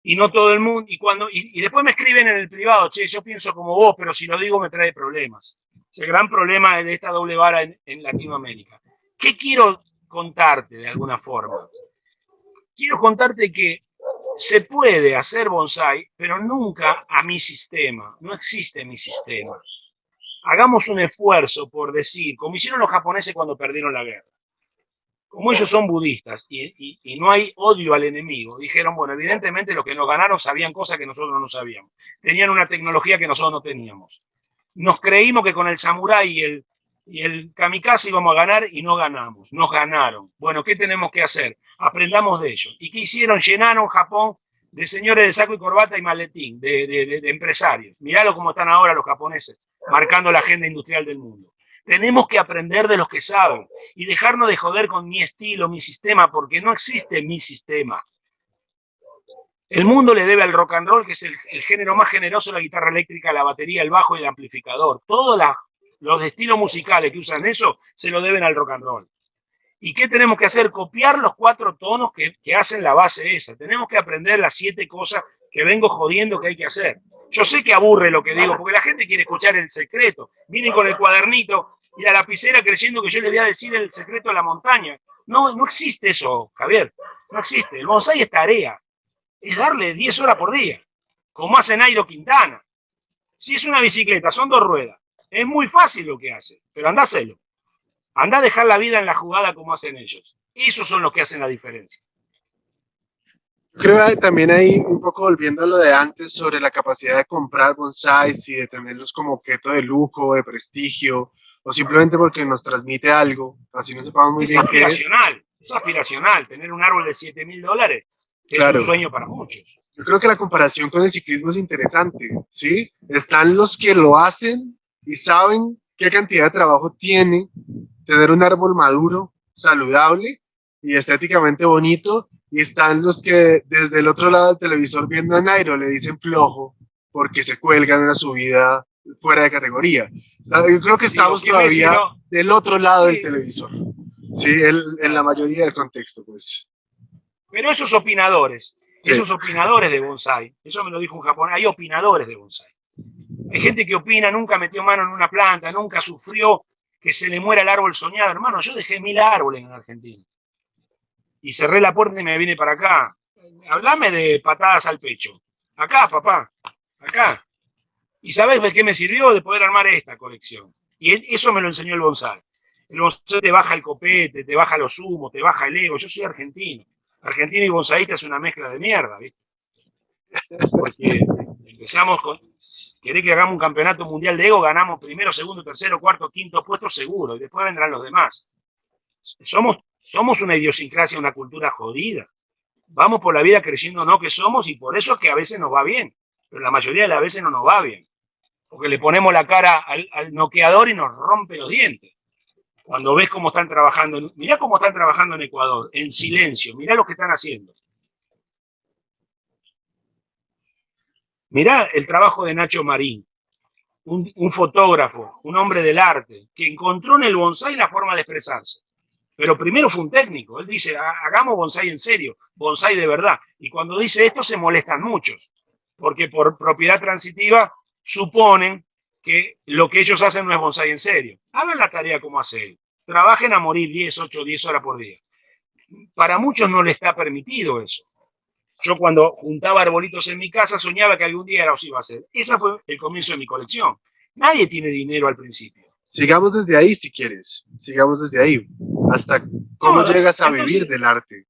Y no todo el mundo, y después me escriben en el privado, che, yo pienso como vos, pero si lo digo me trae problemas. Es el gran problema de esta doble vara en Latinoamérica. ¿Qué quiero contarte de alguna forma? Quiero contarte que se puede hacer bonsai, pero nunca a mi sistema. No existe mi sistema. Hagamos un esfuerzo por decir, como hicieron los japoneses cuando perdieron la guerra. Como ellos son budistas y no hay odio al enemigo, dijeron, bueno, evidentemente los que nos ganaron sabían cosas que nosotros no sabíamos. Tenían una tecnología que nosotros no teníamos. Nos creímos que con el samurái y el kamikaze íbamos a ganar y no ganamos. Nos ganaron. Bueno, ¿qué tenemos que hacer? Aprendamos de ellos. ¿Y qué hicieron? Llenaron Japón de señores de saco y corbata y maletín, de empresarios. Miralo cómo están ahora los japoneses, marcando la agenda industrial del mundo. Tenemos que aprender de los que saben y dejarnos de joder con mi estilo, mi sistema, porque no existe mi sistema. El mundo le debe al rock and roll, que es el género más generoso, la guitarra eléctrica, la batería, el bajo y el amplificador. Todos los estilos musicales que usan eso se lo deben al rock and roll. ¿Y qué tenemos que hacer? Copiar los 4 tonos que hacen la base esa. Tenemos que aprender las 7 cosas que vengo jodiendo que hay que hacer. Yo sé que aburre lo que digo, porque la gente quiere escuchar el secreto. Vienen con el cuadernito y la lapicera creyendo que yo les voy a decir el secreto de la montaña. No, no existe eso, Javier. No existe. El bonsai es tarea. Es darle 10 horas por día, como hace Nairo Quintana. Si es una bicicleta, son 2 ruedas. Es muy fácil lo que hace, pero andá a hacerlo. Andá a dejar la vida en la jugada como hacen ellos. Esos son los que hacen la diferencia. Creo que también ahí, un poco volviendo a lo de antes, sobre la capacidad de comprar bonsáis y de tenerlos como objeto de lujo, de prestigio, o simplemente porque nos transmite algo, así no sepamos muy Es bien qué es. aspiracional, es aspiracional. Tener un árbol de $7.000 es un Claro, sueño para muchos. yo creo que la comparación con el ciclismo es interesante, ¿sí? Están los que lo hacen y saben qué cantidad de trabajo tiene tener un árbol maduro, saludable y estéticamente bonito, y están los que desde el otro lado del televisor viendo a Nairo le dicen flojo porque se cuelgan en una subida fuera de categoría. Yo creo que Sí, o estamos que Messi todavía no. del otro lado del Sí, televisor, ¿sí? En la claro. mayoría del contexto, pues. Pero Sí, esos opinadores de bonsai, eso me lo dijo un japonés, hay opinadores de bonsai. Hay gente que opina, nunca metió mano en una planta, nunca sufrió que se le muera el árbol soñado. Hermano, yo dejé 1.000 árboles en Argentina. Y cerré la puerta y me vine para acá. Hablame de patadas al pecho. Acá, papá, acá. ¿Y sabés de qué me sirvió? De poder armar esta colección. Y eso me lo enseñó el bonsai. El bonsai te baja el copete, te baja los humos, te baja el ego. Yo soy argentino. Argentino y bonsaísta es una mezcla de mierda, ¿viste? Porque empezamos con, querés que hagamos un campeonato mundial de ego, ganamos primero, segundo, tercero, cuarto, quinto puesto seguro, y después vendrán los demás. Somos una idiosincrasia, una cultura jodida. Vamos por la vida creyendo no que somos, y por eso es que a veces nos va bien, pero la mayoría de las veces no nos va bien, porque le ponemos la cara al noqueador y nos rompe los dientes. Cuando ves cómo están trabajando, mirá cómo están trabajando en Ecuador, en silencio, mirá lo que están haciendo. Mirá el trabajo de Nacho Marín, un fotógrafo, un hombre del arte, que encontró en el bonsái la forma de expresarse. Pero primero fue un técnico. Él dice, hagamos bonsái en serio, bonsái de verdad. Y cuando dice esto se molestan muchos, porque por propiedad transitiva suponen que lo que ellos hacen no es bonsái en serio. Hagan la tarea como hace él. Trabajen a morir 10, 8, 10 horas por día. Para muchos no les está permitido eso. Yo cuando juntaba arbolitos en mi casa soñaba que algún día los iba a hacer. Ese fue el comienzo de mi colección. Nadie tiene dinero al principio. Sigamos desde ahí si quieres, sigamos desde ahí, hasta cómo llegas a vivir del arte.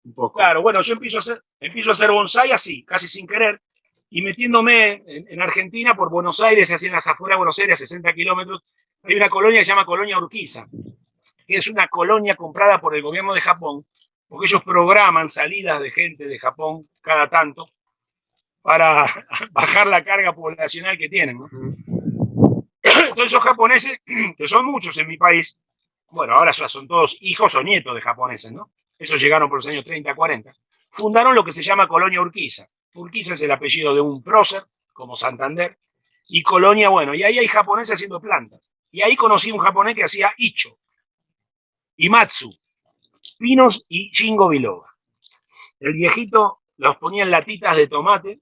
Un poco. Claro, bueno, yo empiezo a hacer bonsái así, casi sin querer, y metiéndome en Argentina, por Buenos Aires, hacia las afueras de Buenos Aires, a 60 kilómetros, hay una colonia que se llama Colonia Urquiza, que es una colonia comprada por el gobierno de Japón, porque ellos programan salidas de gente de Japón cada tanto para bajar la carga poblacional que tienen, ¿no? Todos esos japoneses, que son muchos en mi país, bueno, ahora son todos hijos o nietos de japoneses, ¿no? Esos llegaron por los años 30, 40. Fundaron lo que se llama Colonia Urquiza. Urquiza es el apellido de un prócer, como Santander, y Colonia, bueno, y ahí hay japoneses haciendo plantas. Y ahí conocí un japonés que hacía icho, imatsu, pinos y shingo biloba. El viejito los ponía en latitas de tomate,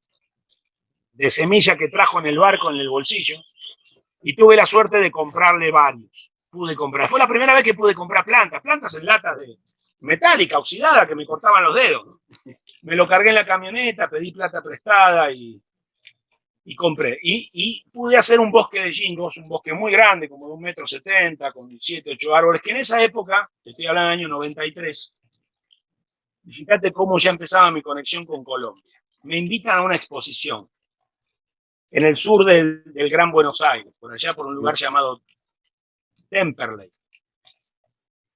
de semilla que trajo en el barco, en el bolsillo, y tuve la suerte de comprarle varios. Pude comprar. Fue la primera vez que pude comprar plantas en latas de metálica, oxidada, que me cortaban los dedos, ¿no? Me lo cargué en la camioneta, pedí plata prestada y compré. Y pude hacer un bosque de gingos, un bosque muy grande, como de 1,70 m, con 7, 8 árboles, que en esa época, estoy hablando del año 93, y fíjate cómo ya empezaba mi conexión con Colombia. Me invitan a una exposición en el sur del Gran Buenos Aires, por allá por un lugar llamado Temperley.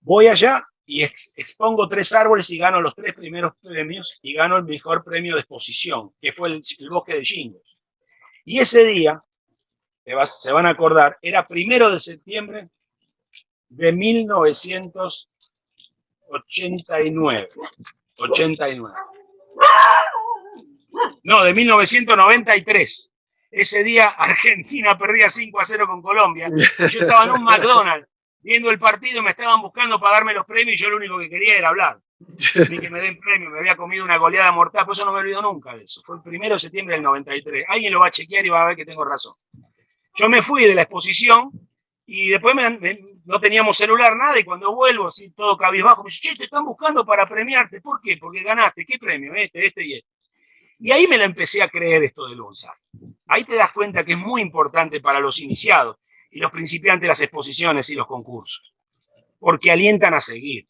Voy allá y expongo 3 árboles y gano los 3 primeros premios y gano el mejor premio de exposición, que fue el bosque de Gingos. Y ese día, se van a acordar, era 1 de septiembre de 1989. No, de 1993. Ese día Argentina perdía 5-0 con Colombia. Y yo estaba en un McDonald's viendo el partido y me estaban buscando para darme los premios y yo lo único que quería era hablar. Ni que me den premio, me había comido una goleada mortal, por eso no me olvido nunca de eso. Fue el 1 de septiembre del 93. Alguien lo va a chequear y va a ver que tengo razón. Yo me fui de la exposición y después no teníamos celular, nada, y cuando vuelvo, así todo cabizbajo, me dice, che, te están buscando para premiarte. ¿Por qué? Porque ganaste. ¿Qué premio? Este y este. Y ahí me lo empecé a creer esto del bonsái. Ahí te das cuenta que es muy importante para los iniciados y los principiantes las exposiciones y los concursos, porque alientan a seguir.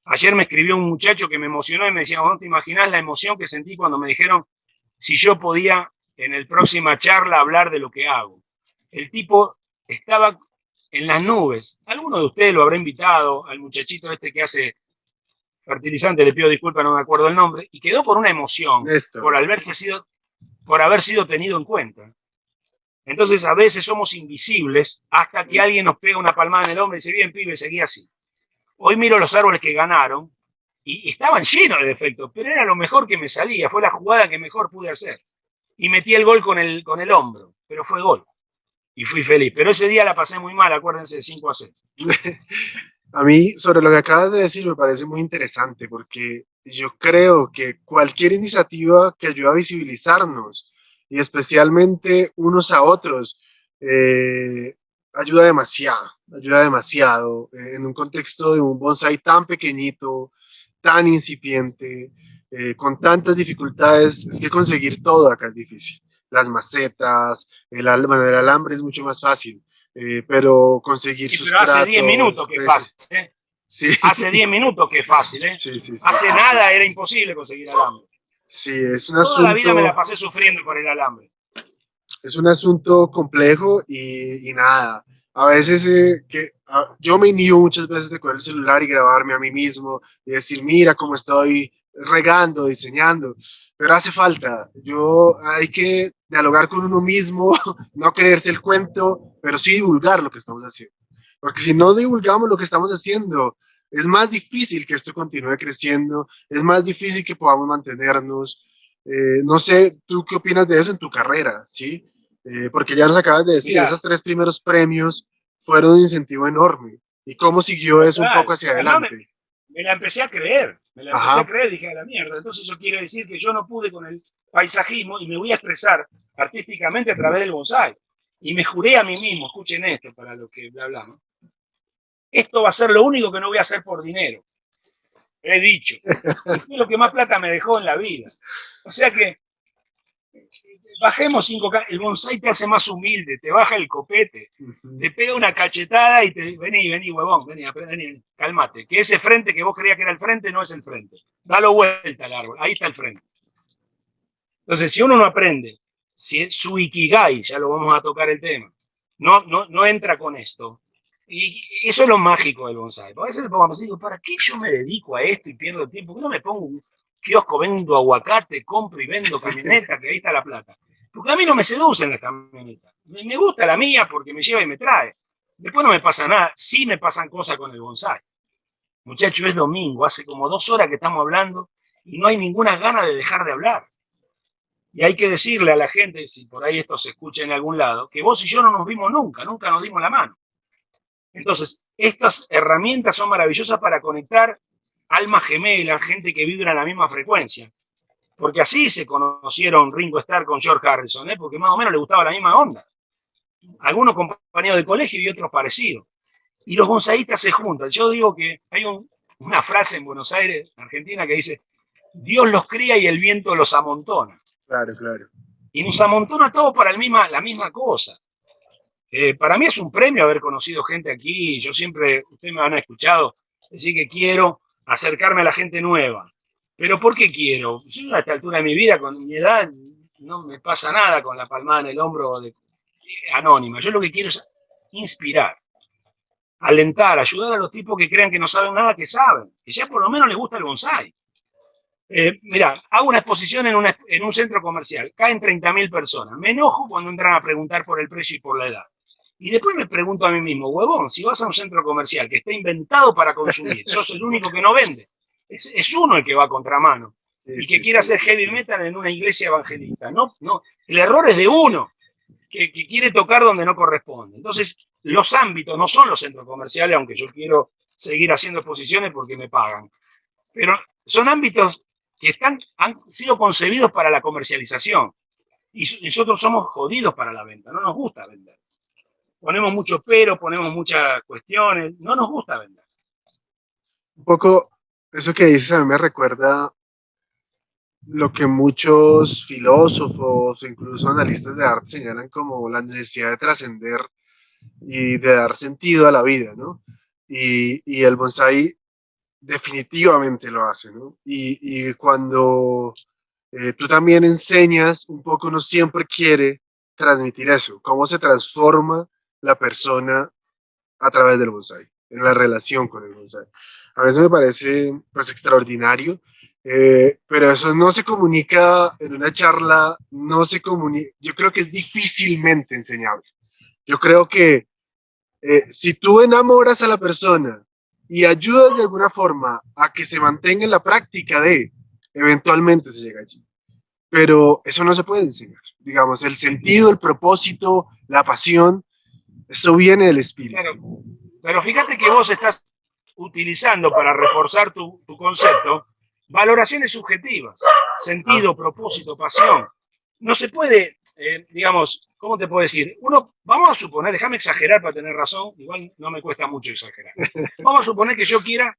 Ayer me escribió un muchacho que me emocionó y me decía, ¿no te imaginas la emoción que sentí cuando me dijeron si yo podía en la próxima charla hablar de lo que hago? El tipo estaba en las nubes. Alguno de ustedes lo habrá invitado, al muchachito este que hace fertilizante, le pido disculpas, no me acuerdo el nombre, y quedó con una emoción por haber sido tenido en cuenta. Entonces a veces somos invisibles hasta que alguien nos pega una palmada en el hombro y dice, bien, pibe, seguí así. Hoy miro los árboles que ganaron y estaban llenos de defectos, pero era lo mejor que me salía, fue la jugada que mejor pude hacer. Y metí el gol con el hombro, pero fue gol. Y fui feliz. Pero ese día la pasé muy mal, acuérdense, 5-0. A mí, sobre lo que acabas de decir, me parece muy interesante porque yo creo que cualquier iniciativa que ayude a visibilizarnos y especialmente unos a otros, ayuda demasiado en un contexto de un bonsái tan pequeñito, tan incipiente, con tantas dificultades. Es que conseguir todo acá es difícil. Las macetas, el alambre es mucho más fácil, pero conseguir Sí, pero hace 10 minutos sustratos, que es fácil. Sí, Hace 10 minutos que es fácil. sí, sí, sí. Hace nada era imposible conseguir alambre. Sí, es un Toda la vida me la asunto, pasé sufriendo por el alambre. es un asunto complejo y nada. A veces yo me inhibo muchas veces de coger el celular y grabarme a mí mismo y decir, mira cómo estoy regando, diseñando, pero hace falta. Hay que dialogar con uno mismo, no creerse el cuento, pero sí divulgar lo que estamos haciendo. Porque si no divulgamos lo que estamos haciendo, es más difícil que esto continúe creciendo, es más difícil que podamos mantenernos. No sé, ¿tú qué opinas de eso en tu carrera? ¿Sí? Porque ya nos acabas de decir, Mirá, esos 3 primeros premios fueron un incentivo enorme. ¿Y cómo siguió eso un poco total. hacia Además, adelante? me la empecé a creer. Me la empecé a Ajá, creer, dije, a la mierda. Entonces eso quiere decir que yo no pude con el paisajismo y me voy a expresar artísticamente a través del bonsai. Y me juré a mí mismo, escuchen esto para lo que hablamos, esto va a ser lo único que no voy a hacer por dinero. He dicho. Y fue lo que más plata me dejó en la vida. O sea que bajemos 5K, el bonsai te hace más humilde, te baja el copete, te pega una cachetada y te vení, huevón, vení, calmate, que ese frente que vos creías que era el frente no es el frente. Dalo vuelta al árbol, ahí está el frente. Entonces, si uno no aprende, si su ikigai, ya lo vamos a tocar el tema, no entra con esto. Y eso es lo mágico del bonsai. A veces me digo, ¿para qué yo me dedico a esto y pierdo tiempo? ¿Por qué no me pongo un kiosco, vendo aguacate, compro y vendo camioneta, que ahí está la plata? Porque a mí no me seducen las camionetas. Me gusta la mía porque me lleva y me trae. Después no me pasa nada. Sí me pasan cosas con el bonsai. Muchachos, es domingo, hace como 2 horas que estamos hablando y no hay ninguna gana de dejar de hablar. Y hay que decirle a la gente, si por ahí esto se escucha en algún lado, que vos y yo no nos vimos nunca nos dimos la mano. Entonces, estas herramientas son maravillosas para conectar almas gemelas, gente que vibra en la misma frecuencia. Porque así se conocieron Ringo Starr con George Harrison, porque más o menos le gustaba la misma onda. Algunos compañeros de colegio y otros parecidos. Y los bonsaístas se juntan. Yo digo que hay una frase en Buenos Aires, Argentina, que dice, Dios los cría y el viento los amontona. claro, claro. Y nos amontona todo para la misma cosa. Para mí es un premio haber conocido gente aquí. Yo siempre, ustedes me han escuchado decir que quiero acercarme a la gente nueva. ¿Pero por qué quiero? Yo a esta altura de mi vida, con mi edad, no me pasa nada con la palmada en el hombro anónima. Yo lo que quiero es inspirar, alentar, ayudar a los tipos que crean que no saben nada, que saben, que ya por lo menos les gusta el bonsai. Mirá, hago una exposición en un centro comercial, caen 30.000 personas. Me enojo cuando entran a preguntar por el precio y por la edad. Y después me pregunto a mí mismo, huevón, si vas a un centro comercial que está inventado para consumir, sos el único que no vende. Es uno el que va a contramano y que quiere hacer heavy metal en una iglesia evangelista. No, el error es de uno que quiere tocar donde no corresponde. Entonces, los ámbitos no son los centros comerciales, aunque yo quiero seguir haciendo exposiciones porque me pagan. Pero son ámbitos que han sido concebidos para la comercialización. Y nosotros somos jodidos para la venta, no nos gusta vender. Ponemos mucho pero, ponemos muchas cuestiones, no nos gusta vender. Un poco eso que dices a mí me recuerda lo que muchos filósofos, incluso analistas de arte señalan como la necesidad de trascender y de dar sentido a la vida, ¿no? Y el bonsai definitivamente lo hace, ¿no? Y cuando tú también enseñas, un poco uno siempre quiere transmitir eso, cómo se transforma la persona a través del bonsai, en la relación con el bonsai. A veces me parece pues extraordinario, pero eso no se comunica en una charla, no se comunica, yo creo que es difícilmente enseñable. Yo creo que si tú enamoras a la persona y ayudas de alguna forma a que se mantenga en la práctica de, eventualmente se llega allí. Pero eso no se puede enseñar. Digamos, el sentido, el propósito, la pasión, eso viene del espíritu. Pero fíjate que vos estás utilizando para reforzar tu concepto valoraciones subjetivas, sentido, propósito, pasión. No se puede, digamos, ¿cómo te puedo decir? Vamos a suponer, déjame exagerar para tener razón, igual no me cuesta mucho exagerar. Vamos a suponer que yo quiera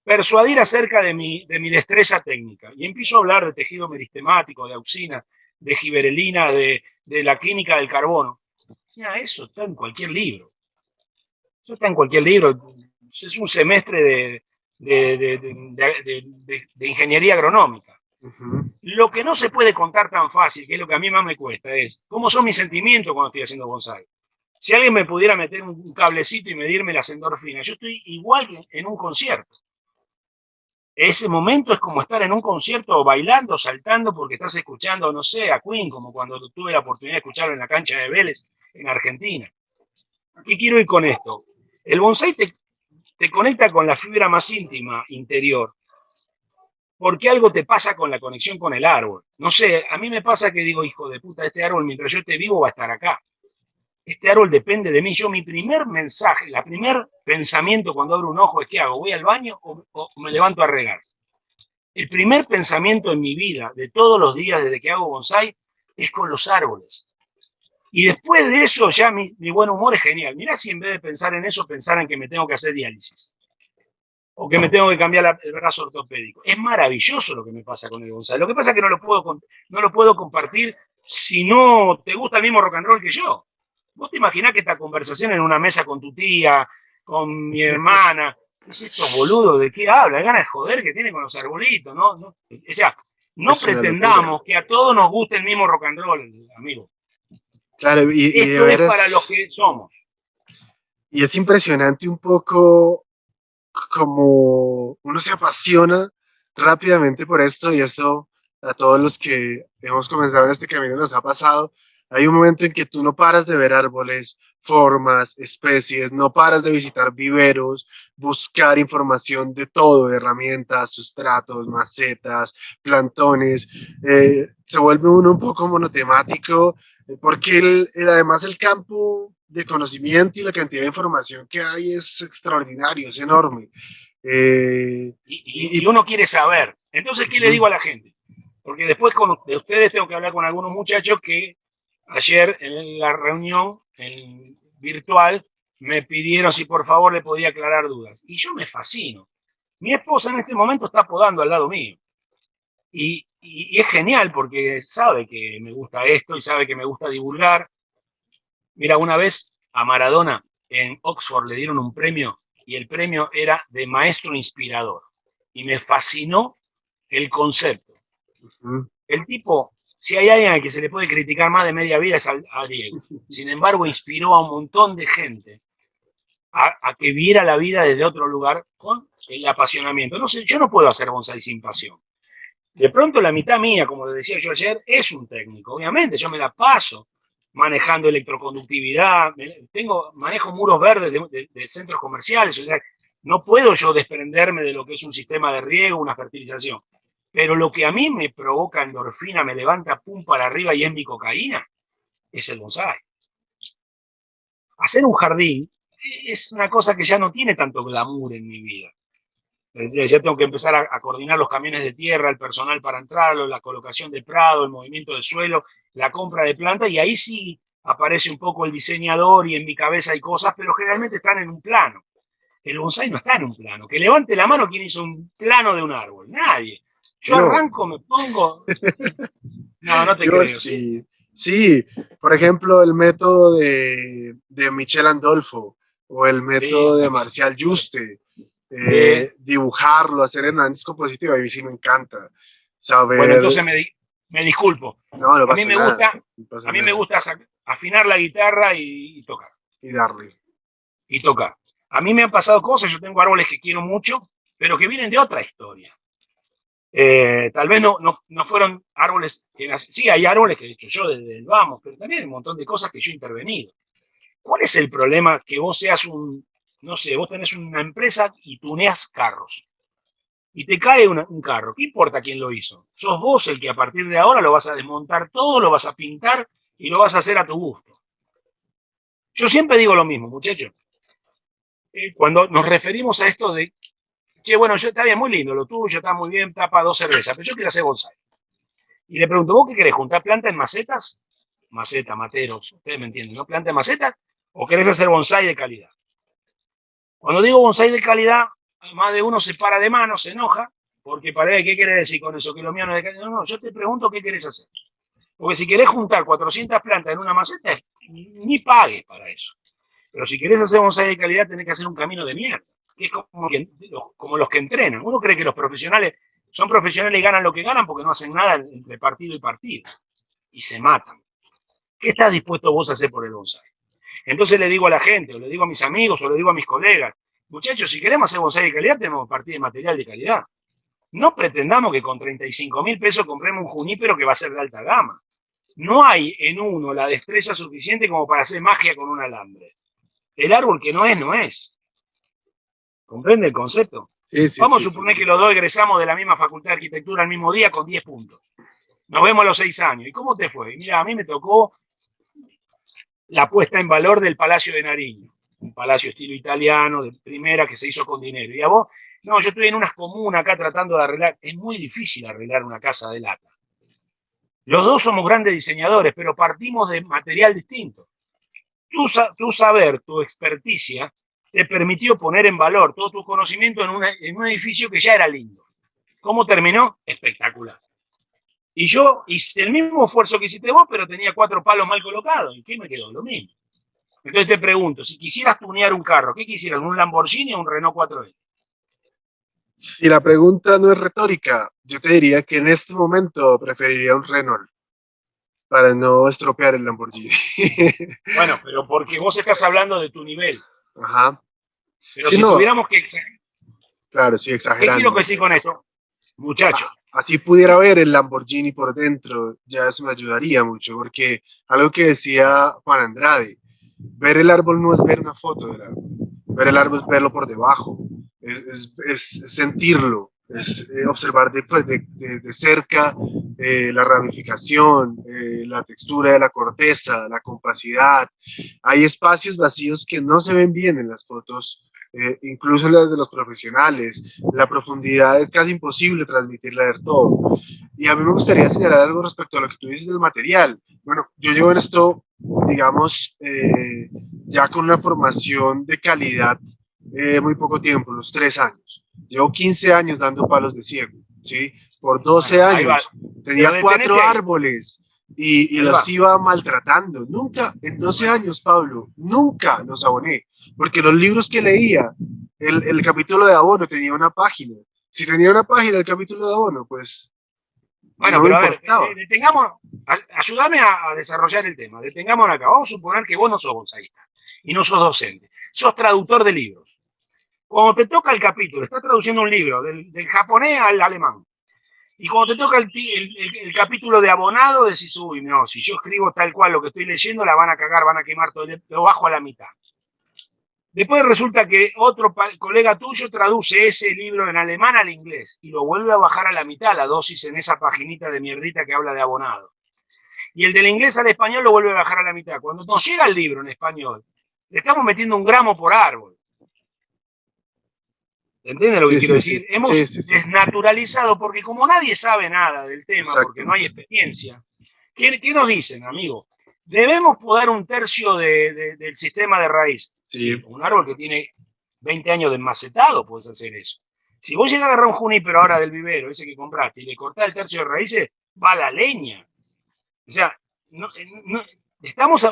persuadir acerca de mi destreza técnica y empiezo a hablar de tejido meristemático, de auxina, de giberelina, de la química del carbono. Ya, eso está en cualquier libro. Eso está en cualquier libro. Es un semestre de ingeniería agronómica. Ujú. Lo que no se puede contar tan fácil, que es lo que a mí más me cuesta, es cómo son mis sentimientos cuando estoy haciendo bonsai. Si alguien me pudiera meter un cablecito y medirme las endorfinas, yo estoy igual que en un concierto. Ese momento es como estar en un concierto bailando, saltando, porque estás escuchando, no sé, a Queen, como cuando tuve la oportunidad de escucharlo en la cancha de Vélez, en Argentina. ¿A qué quiero ir con esto? El bonsai te conecta con la fibra más íntima interior, porque algo te pasa con la conexión con el árbol. No sé, a mí me pasa que digo, hijo de puta, este árbol mientras yo esté vivo va a estar acá. Este árbol depende de mí. Yo mi primer mensaje, la primer pensamiento cuando abro un ojo es ¿qué hago? ¿Voy al baño o me levanto a regar? El primer pensamiento en mi vida, de todos los días desde que hago bonsai, es con los árboles. Y después de eso ya mi buen humor es genial. Mirá si en vez de pensar en eso, pensar en que me tengo que hacer diálisis o que me tengo que cambiar el brazo ortopédico. Es maravilloso lo que me pasa con el bonsai. Lo que pasa es que no lo puedo compartir si no te gusta el mismo rock and roll que yo. Vos te imaginás que esta conversación en una mesa con tu tía, con mi hermana, ¿qué es esto, boludo? ¿De qué habla? Hay ganas de joder que tiene con los arbolitos, ¿no? O sea, no Es una locura. pretendamos que a todos nos guste el mismo rock and roll, amigo. Claro, y de Esto es para los veras, que somos. y es impresionante un poco como uno se apasiona rápidamente por esto y esto a todos los que hemos comenzado en este camino nos ha pasado. Hay un momento en que tú no paras de ver árboles, formas, especies, no paras de visitar viveros, buscar información de todo, de herramientas, sustratos, macetas, plantones. Se vuelve uno un poco monotemático porque además el campo de conocimiento y la cantidad de información que hay es extraordinario, es enorme. Y uno quiere saber. Entonces, ¿qué le Uh-huh. digo a la gente? Porque después de ustedes tengo que hablar con algunos muchachos que ayer en la reunión virtual me pidieron si por favor le podía aclarar dudas. Y yo me fascino. Mi esposa en este momento está podando al lado mío. Y es genial porque sabe que me gusta esto y sabe que me gusta divulgar. Mira, una vez a Maradona en Oxford le dieron un premio y el premio era de maestro inspirador. Y me fascinó el concepto. Uh-huh. El tipo, si hay alguien al que se le puede criticar más de media vida es a Diego. Sin embargo, inspiró a un montón de gente a que viera la vida desde otro lugar con el apasionamiento. No sé, yo no puedo hacer bonsai sin pasión. De pronto la mitad mía, como les decía yo ayer, es un técnico. Obviamente, yo me la paso manejando electroconductividad, manejo muros verdes de centros comerciales, o sea, no puedo yo desprenderme de lo que es un sistema de riego, una fertilización. Pero lo que a mí me provoca endorfina, me levanta pum para arriba y es mi cocaína, es el bonsai. Hacer un jardín es una cosa que ya no tiene tanto glamour en mi vida. Es decir, ya tengo que empezar a coordinar los camiones de tierra, el personal para entrarlo, la colocación de prado, el movimiento del suelo, la compra de planta, y ahí sí aparece un poco el diseñador y en mi cabeza hay cosas, pero generalmente están en un plano. El bonsai no está en un plano. Que levante la mano quien hizo un plano de un árbol. Nadie. Yo Yo, arranco, me pongo. No, no te yo creo, ¿sí? sí, sí, por ejemplo, el método de Michel Andolfo o el método Sí, de Marcial Juste, sí. dibujarlo, hacer análisis compositivo, a mí sí me encanta Bueno, saber, entonces me disculpo. no, no A mí pasa me nada, gusta, no pasa a mí me nada, gusta afinar la guitarra y tocar. y darle. Y tocar. A mí me han pasado cosas, yo tengo árboles que quiero mucho, pero que vienen de otra historia. Tal vez no fueron árboles que sí, hay árboles que he hecho yo desde el vamos, pero también hay un montón de cosas que yo he intervenido. ¿Cuál es el problema que vos seas no sé, vos tenés una empresa y tuneas carros y te cae un carro? ¿Qué importa quién lo hizo? Sos vos el que a partir de ahora lo vas a desmontar todo, lo vas a pintar y lo vas a hacer a tu gusto. Yo siempre digo lo mismo, muchachos. Cuando nos referimos a esto de, che, bueno, yo está bien, muy lindo, lo tuyo está muy bien, tapa 2 cervezas, pero yo quiero hacer bonsai. Y le pregunto, ¿vos qué querés? ¿Juntar planta en macetas? Maceta, materos, ustedes me entienden, ¿no? ¿Planta en macetas? ¿O querés hacer bonsai de calidad? Cuando digo bonsai de calidad, más de uno se para de mano, se enoja, porque parece, ¿qué querés decir con eso? Que lo mío no es de calidad. No, no, yo te pregunto qué querés hacer. Porque si querés juntar 400 plantas en una maceta, ni pagues para eso. Pero si querés hacer bonsai de calidad, tenés que hacer un camino de mierda, que es como los que entrenan. Uno cree que los profesionales son profesionales y ganan lo que ganan porque no hacen nada entre partido y partido. Y se matan. ¿Qué estás dispuesto vos a hacer por el bonsai? Entonces le digo a la gente, o le digo a mis amigos, o le digo a mis colegas, muchachos, si queremos hacer bonsai de calidad, tenemos que partir de material de calidad. No pretendamos que con 35.000 pesos compremos un junípero que va a ser de alta gama. No hay en uno la destreza suficiente como para hacer magia con un alambre. El árbol que no es, no es. ¿Comprende el concepto? Sí, sí, Vamos sí, a sí, suponer sí. que los dos egresamos de la misma facultad de arquitectura el mismo día con 10 puntos. Nos vemos a los 6 años. ¿Y cómo te fue? Y mira, a mí me tocó la puesta en valor del Palacio de Nariño, un palacio estilo italiano, de primera, que se hizo con dinero. Y a vos, no, yo estoy en unas comunas acá tratando de arreglar. Es muy difícil arreglar una casa de lata. Los dos somos grandes diseñadores, pero partimos de material distinto. Tu saber, tu experticia, te permitió poner en valor todo tu conocimiento en un edificio que ya era lindo. ¿Cómo terminó? Espectacular. Y yo hice el mismo esfuerzo que hiciste vos, pero tenía 4 palos mal colocados. ¿Y qué me quedó? Lo mismo. Entonces te pregunto, si quisieras tunear un carro, ¿qué quisieras? ¿Un Lamborghini o un Renault 4L? Si la pregunta no es retórica, yo te diría que en este momento preferiría un Renault para no estropear el Lamborghini. Bueno, pero porque vos estás hablando de tu nivel. Ajá. Pero Sí, si no, tuviéramos que... claro, sí, ¿Qué quiero exagerando, decir con pues. esto? Muchachos, Así pudiera ver el Lamborghini por dentro, ya eso me ayudaría mucho, porque algo que decía Juan Andrade, ver el árbol no es ver una foto del árbol, ver el árbol es verlo por debajo, es sentirlo, es observar de cerca la ramificación, la textura de la corteza, la compacidad. Hay espacios vacíos que no se ven bien en las fotos, incluso las de los profesionales. La profundidad es casi imposible transmitirla del todo. Y a mí me gustaría señalar algo respecto a lo que tú dices del material. Bueno, yo llevo en esto, digamos, ya con una formación de calidad muy poco tiempo, unos 3 años. Llevo 15 años dando palos de ciego, ¿sí? Por 12 bueno, ahí va. años Pero tenía detenete 4 ahí. árboles y Ahí los va. iba maltratando. Nunca, en 12 Bueno, años, Pablo, nunca los aboné, porque los libros que leía, el capítulo de abono tenía una página. Si tenía una página el capítulo de abono, pues bueno, no me pero a ver, importaba. detengamos, ayúdame a desarrollar el tema. Detengámonos acá. Vamos a suponer que vos no sos bonsaísta y no sos docente. Sos traductor de libros. Cuando te toca el capítulo, estás traduciendo un libro del japonés al alemán. Y cuando te toca el capítulo de abonado, decís, uy, no, si yo escribo tal cual lo que estoy leyendo, la van a cagar, van a quemar todo, lo bajo a la mitad. Después resulta que otro colega tuyo traduce ese libro en alemán al inglés y lo vuelve a bajar a la mitad, la dosis en esa paginita de mierdita que habla de abonado. Y el del inglés al español lo vuelve a bajar a la mitad. Cuando nos llega el libro en español, le estamos metiendo 1 gramo por árbol. ¿Entiendes lo que Sí, quiero sí, sí, decir? sí, Hemos sí, sí, desnaturalizado, porque como nadie sabe nada del tema, porque exacto. no hay experiencia, ¿qué nos dicen, amigo? Debemos podar 1/3 del sistema de raíz. Sí, Sí, un árbol que tiene 20 años de enmacetado, puedes hacer eso. Si vos llegas a agarrar un junípero ahora del vivero, ese que compraste, y le cortás el tercio de raíces, va a la leña. O sea, no,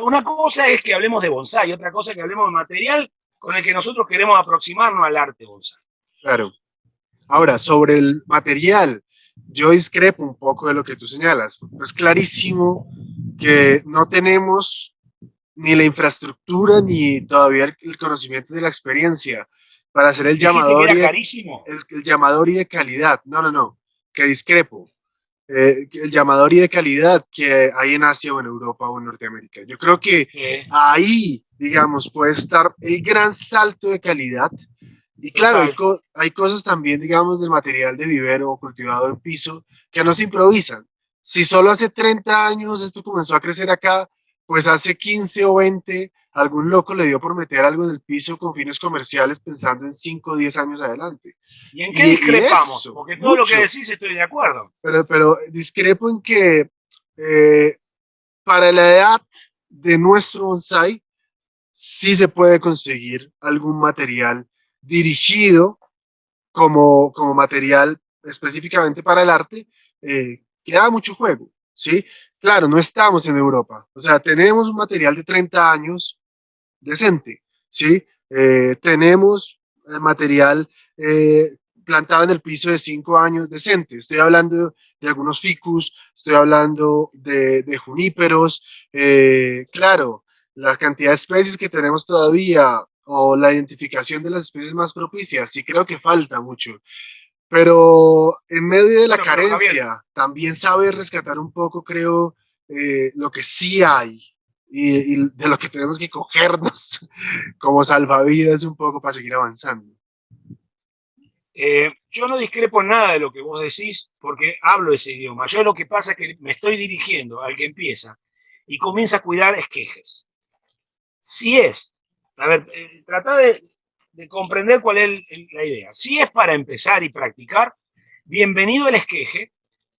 una cosa es que hablemos de bonsai, otra cosa es que hablemos de material con el que nosotros queremos aproximarnos al arte bonsai. claro. Ahora, sobre el material, yo discrepo un poco de lo que tú señalas. Es clarísimo que no tenemos ni la infraestructura ni todavía el conocimiento de la experiencia para hacer Dijiste que era carísimo. el llamador y de calidad. No, no, no, que discrepo. El llamador y de calidad que hay en Asia o en Europa o en Norteamérica. Yo creo que ahí, digamos, puede estar el gran salto de calidad. Y claro, Total. hay cosas también, digamos, del material de vivero o cultivado en piso que no se improvisan. Si solo hace 30 años esto comenzó a crecer acá, pues hace 15 o 20 algún loco le dio por meter algo en el piso con fines comerciales pensando en 5 o 10 años adelante. ¿Y en qué discrepamos? Eso, Porque todo lo que mucho. decís estoy de acuerdo. Pero discrepo en que eh, para la edad de nuestro bonsai sí se puede conseguir algún material dirigido como material específicamente para el arte que da mucho juego, ¿sí? claro, no estamos en Europa. O sea, tenemos un material de 30 años decente, ¿sí? Tenemos material eh, plantado en el piso de 5 años decente. Estoy hablando de algunos ficus, estoy hablando de juníperos. Claro, la cantidad de especies que tenemos todavía o la identificación de las especies más propicias, sí creo que falta mucho. Pero en medio de la Bueno, pero Javier, carencia, también sabe rescatar un poco, creo, lo que sí hay y de lo que tenemos que cogernos como salvavidas un poco para seguir avanzando. yo no discrepo en nada de lo que vos decís porque hablo ese idioma. Yo lo que pasa es que me estoy dirigiendo al que empieza y comienza a cuidar esquejes. Si es, a ver, trata de comprender cuál es la idea. Si es para empezar y practicar, bienvenido el esqueje,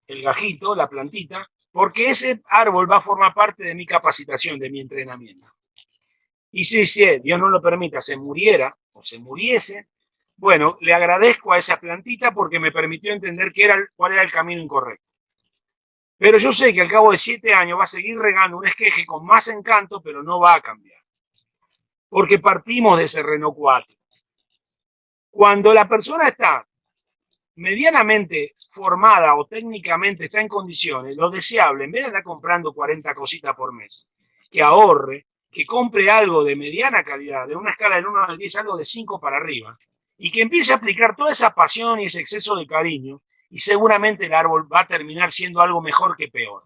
el gajito, la plantita, porque ese árbol va a formar parte de mi capacitación, de mi entrenamiento. Y si Dios no lo permita, se muriera o se muriese, bueno, le agradezco a esa plantita porque me permitió entender cuál era el camino incorrecto. Pero yo sé que al cabo de 7 años va a seguir regando un esqueje con más encanto, pero no va a cambiar. Porque partimos de ese Renault 4. Cuando la persona está medianamente formada o técnicamente está en condiciones, lo deseable, en vez de andar comprando 40 cositas por mes, que ahorre, que compre algo de mediana calidad, de una escala del 1 al 10, algo de 5 para arriba, y que empiece a aplicar toda esa pasión y ese exceso de cariño, y seguramente el árbol va a terminar siendo algo mejor que peor.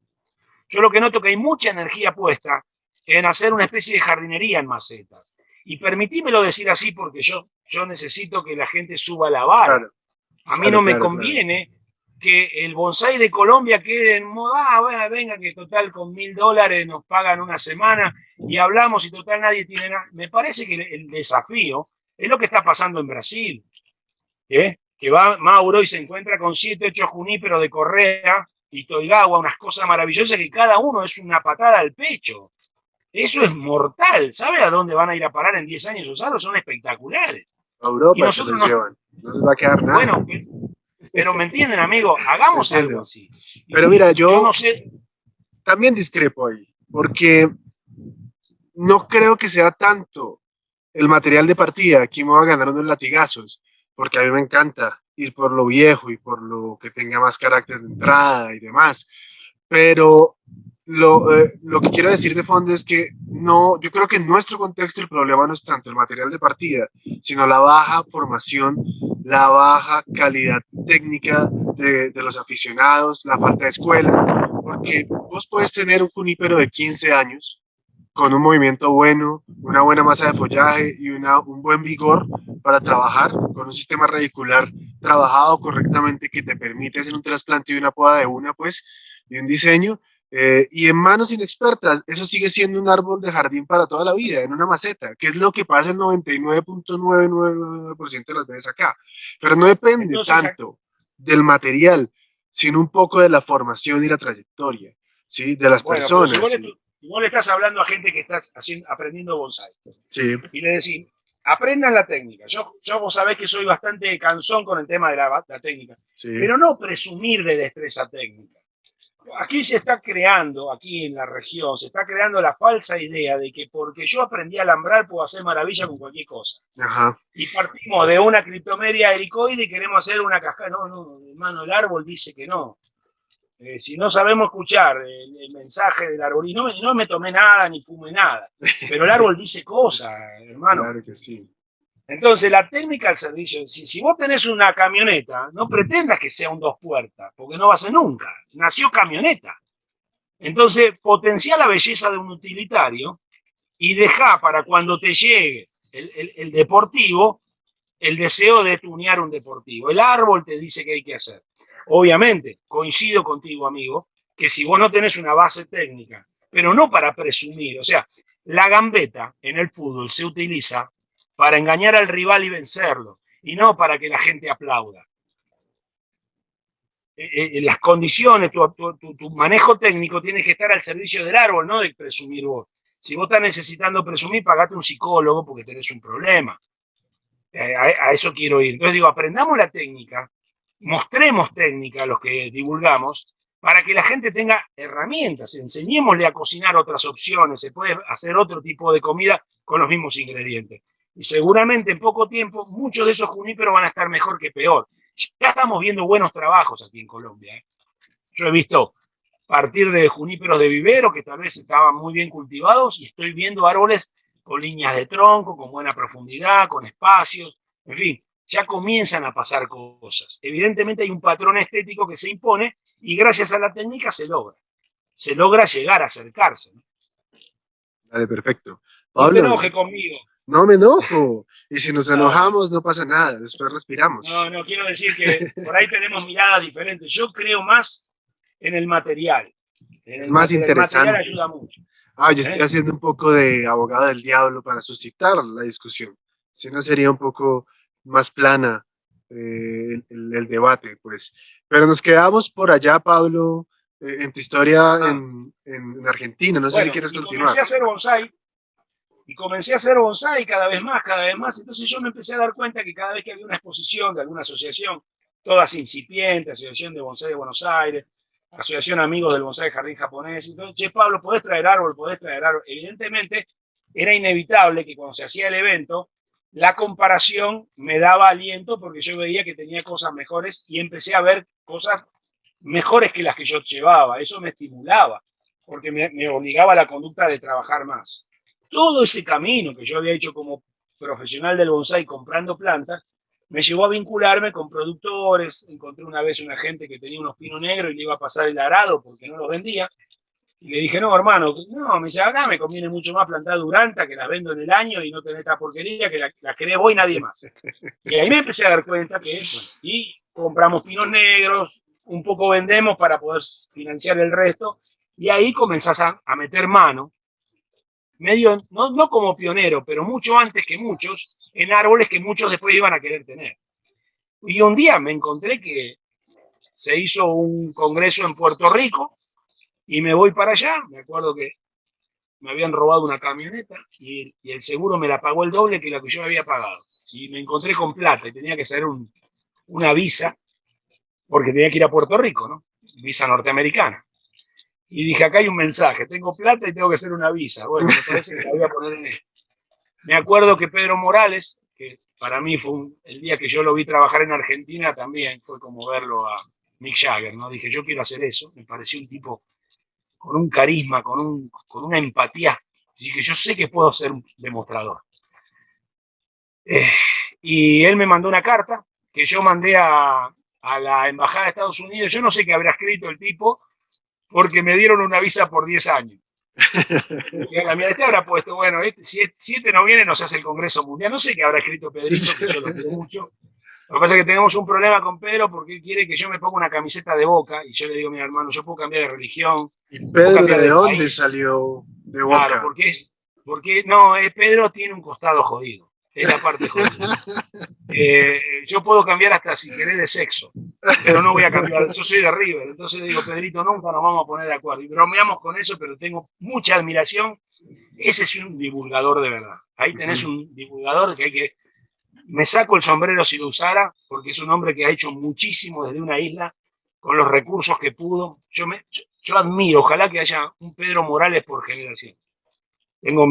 Yo lo que noto que hay mucha energía puesta en hacer una especie de jardinería en macetas. Y permitímelo decir así porque yo necesito que la gente suba la vara. Claro, A mí claro, no me claro, claro. conviene que el bonsai de Colombia quede en moda, bueno, venga, que total con $1000 nos pagan una semana y hablamos y total nadie tiene nada. Me parece que el desafío es lo que está pasando en Brasil, ¿eh? Que va Mauro y se encuentra con 7, 8 juníperos de Correa y Toigawa, unas cosas maravillosas que cada uno es una patada al pecho. Eso es mortal. ¿Sabe a dónde van a ir a parar en 10 años esos árboles? Son espectaculares. A Y Europa se nosotros los no. llevan, no les va a quedar nada. Bueno, pero me entienden, amigo, Te hagamos algo entiendo. así. Pero mira, Yo no yo sé, también discrepo ahí, porque no creo que sea tanto el material de partida. Aquí me va a ganar unos latigazos, porque a mí me encanta ir por lo viejo y por lo que tenga más carácter de entrada y demás. Pero lo que quiero decir de fondo es que no, yo creo que en nuestro contexto el problema no es tanto el material de partida, sino la baja formación, la baja calidad técnica de los aficionados, la falta de escuela, porque vos puedes tener un junípero de 15 años con un movimiento bueno, una buena masa de follaje y un buen vigor para trabajar, con un sistema radicular trabajado correctamente que te permite hacer un trasplante y una poda de una, pues, y un diseño. Y en manos inexpertas, eso sigue siendo un árbol de jardín para toda la vida, en una maceta, que es lo que pasa el 99.999% de las veces acá. Pero no depende entonces, tanto del material, sino un poco de la formación y la trayectoria, ¿sí? De las bueno, pero personas, ¿sí? si vos le estás hablando a gente que está aprendiendo bonsai Sí, y le decís, aprendan la técnica. Yo vos sabés que soy bastante cansón con el tema de la técnica, sí. pero no presumir de destreza técnica. Aquí se está creando, aquí en la región, se está creando la falsa idea de que porque yo aprendí a alambrar puedo hacer maravilla con cualquier cosa. Ajá. Y partimos de una criptomeria ericoide y queremos hacer una cascada. No, no, hermano, el árbol dice que no. Si no sabemos escuchar el mensaje del árbol, y no me tomé nada ni fumé nada, pero el árbol dice cosas, hermano. Claro que sí. Entonces, la técnica al servicio, si vos tenés una camioneta, no pretendas que sea un 2 puertas, porque no va a ser nunca. Nació camioneta. Entonces, potencia la belleza de un utilitario y deja para cuando te llegue el deportivo, el deseo de tunear un deportivo. El árbol te dice qué hay que hacer. Obviamente, coincido contigo, amigo, que si vos no tenés una base técnica, pero no para presumir, o sea, la gambeta en el fútbol se utiliza para engañar al rival y vencerlo, y no para que la gente aplauda. Las condiciones, tu manejo técnico tiene que estar al servicio del árbol, no de presumir vos. Si vos estás necesitando presumir, pagate un psicólogo porque tenés un problema. A eso quiero ir. Entonces digo, aprendamos la técnica, mostremos técnica a los que divulgamos, para que la gente tenga herramientas. Enseñémosle a cocinar otras opciones, se puede hacer otro tipo de comida con los mismos ingredientes. Y seguramente en poco tiempo muchos de esos juníperos van a estar mejor que peor. Ya estamos viendo buenos trabajos aquí en Colombia. Yo he visto partir de juníperos de vivero que tal vez estaban muy bien cultivados y estoy viendo árboles con líneas de tronco, con buena profundidad, con espacios, en fin, ya comienzan a pasar cosas. Evidentemente hay un patrón estético que se impone y gracias a la técnica se logra llegar a acercarse. Dale, perfecto. No te Pablo, enojes conmigo. no me enojo. Y si nos No, enojamos, no pasa nada. Después respiramos. no, quiero decir que por ahí tenemos miradas diferentes. Yo creo más en el material. Es más El material interesante. ayuda mucho. Yo estoy haciendo un poco de abogado del diablo para suscitar la discusión. Si no, sería un poco más plana el debate, pues. Pero nos quedamos por allá, Pablo, en tu historia Ah, en Argentina. No sé si bueno, quieres y continuar. comencé a hacer bonsai. Y comencé a hacer bonsai cada vez más, cada vez más. Entonces yo me empecé a dar cuenta que cada vez que había una exposición de alguna asociación, todas incipientes, Asociación de Bonsai de Buenos Aires, Asociación Amigos del Bonsai Jardín Japonés, entonces, che, Pablo, ¿podés traer árbol? ¿Podés traer árbol? Evidentemente, era inevitable que cuando se hacía el evento, la comparación me daba aliento porque yo veía que tenía cosas mejores y empecé a ver cosas mejores que las que yo llevaba. Eso me estimulaba porque me obligaba a la conducta de trabajar más. Todo ese camino que yo había hecho como profesional del bonsai comprando plantas, me llevó a vincularme con productores. Encontré una vez una gente que tenía unos pinos negros y le iba a pasar el arado porque no los vendía. Y le dije, no, hermano, no, me dice, acá me conviene mucho más plantar Duranta, que las vendo en el año y no tener esta porquería, que la querés vos y nadie más. Y ahí me empecé a dar cuenta que, bueno, y compramos pinos negros, un poco vendemos para poder financiar el resto, y ahí comenzás a meter mano medio, no como pionero, pero mucho antes que muchos, en árboles que muchos después iban a querer tener. Y un día me encontré que se hizo un congreso en Puerto Rico y me voy para allá. Me acuerdo que me habían robado una camioneta y el seguro me la pagó el doble que la que yo había pagado. Y me encontré con plata y tenía que hacer una visa porque tenía que ir a Puerto Rico, ¿no? Visa norteamericana. Y dije, acá hay un mensaje, tengo plata y tengo que hacer una visa. Bueno, me parece que la voy a poner en esto. Me acuerdo que Pedro Morales, que para mí fue el día que yo lo vi trabajar en Argentina, también fue como verlo a Mick Jagger, ¿no? Dije, yo quiero hacer eso. Me pareció un tipo con un carisma, con una empatía. Dije, yo sé que puedo ser un demostrador. Y él me mandó una carta que yo mandé a la Embajada de Estados Unidos. Yo no sé qué habrá escrito el tipo, porque me dieron una visa por 10 años. Mira, este habrá puesto, bueno, si este no viene, nos hace el Congreso Mundial. No sé qué habrá escrito Pedrito, que yo lo quiero mucho. Lo que pasa es que tenemos un problema con Pedro porque él quiere que yo me ponga una camiseta de Boca y yo le digo, mira hermano, yo puedo cambiar de religión, ¿Y puedo Pedro cambiar de de dónde país. salió de Claro, Boca? porque no, Pedro tiene un costado jodido, es la parte jodida. Yo puedo cambiar hasta si querés de sexo, pero no voy a cambiar, yo soy de River, entonces le digo, Pedrito, nunca nos vamos a poner de acuerdo. Y bromeamos con eso, pero tengo mucha admiración. Ese es un divulgador de verdad. Ahí tenés un divulgador que hay que... Me saco el sombrero si lo usara, porque es un hombre que ha hecho muchísimo desde una isla, con los recursos que pudo. Yo admiro, ojalá que haya un Pedro Morales por generación. Tengo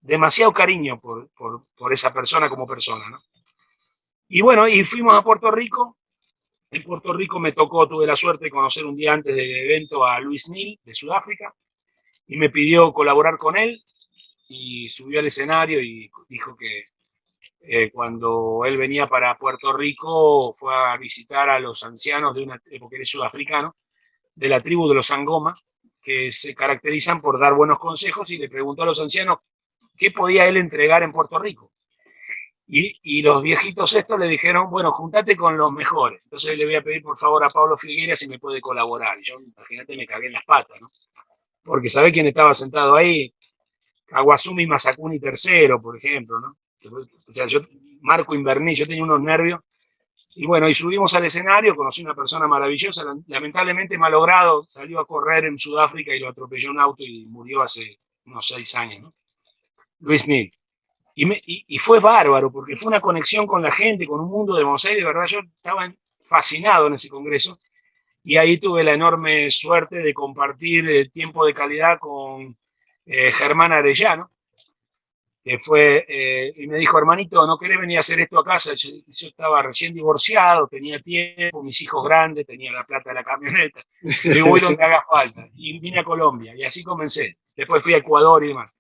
demasiado cariño por esa persona como persona, ¿no? Y bueno, y fuimos a Puerto Rico. En Puerto Rico me tocó, tuve la suerte de conocer un día antes del evento a Luis Neal de Sudáfrica y me pidió colaborar con él y subió al escenario y dijo que cuando él venía para Puerto Rico fue a visitar a los ancianos porque él es sudafricano, de la tribu de los Sangoma, que se caracterizan por dar buenos consejos y le preguntó a los ancianos qué podía él entregar en Puerto Rico. Y los viejitos estos le dijeron, bueno, juntate con los mejores. Entonces le voy a pedir por favor a Pablo Filgueira si me puede colaborar. Y yo, imagínate, me cagué en las patas, ¿no? Porque ¿sabe quién estaba sentado ahí? Kawasumi Masakuni III, por ejemplo, ¿no? O sea, Marco Inverní, yo tenía unos nervios. Y bueno, y subimos al escenario, conocí una persona maravillosa, lamentablemente malogrado, salió a correr en Sudáfrica y lo atropelló un auto y murió hace unos 6 años, ¿no? Luis Neal. Y fue bárbaro, porque fue una conexión con la gente, con un mundo de bonsai, de verdad, yo estaba fascinado en ese congreso. y ahí tuve la enorme suerte de compartir tiempo de calidad con Germán Arellano, que fue, y me dijo, hermanito, ¿no querés venir a hacer esto a casa? Yo estaba recién divorciado, tenía tiempo, mis hijos grandes, tenía la plata de la camioneta. Le digo, voy donde haga falta. Y vine a Colombia, y así comencé. Después fui a Ecuador y demás.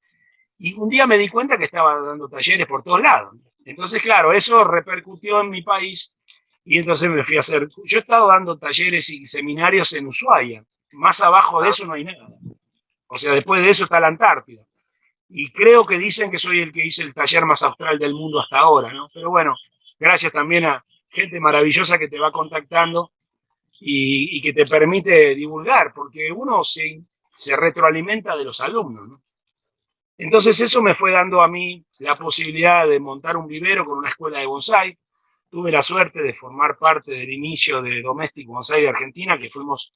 Y un día me di cuenta que estaba dando talleres por todos lados. Entonces, claro, eso repercutió en mi país, y entonces me fui a hacer... Yo he estado dando talleres y seminarios en Ushuaia. Más abajo de eso no hay nada. O sea, después de eso está la Antártida. Y creo que dicen que soy el que hice el taller más austral del mundo hasta ahora, ¿no? Pero bueno, gracias también a gente maravillosa que te va contactando y que te permite divulgar, porque uno se retroalimenta de los alumnos, ¿no? Entonces eso me fue dando a mí la posibilidad de montar un vivero con una escuela de bonsái. Tuve la suerte de formar parte del inicio de Domestic Bonsai de Argentina, que fuimos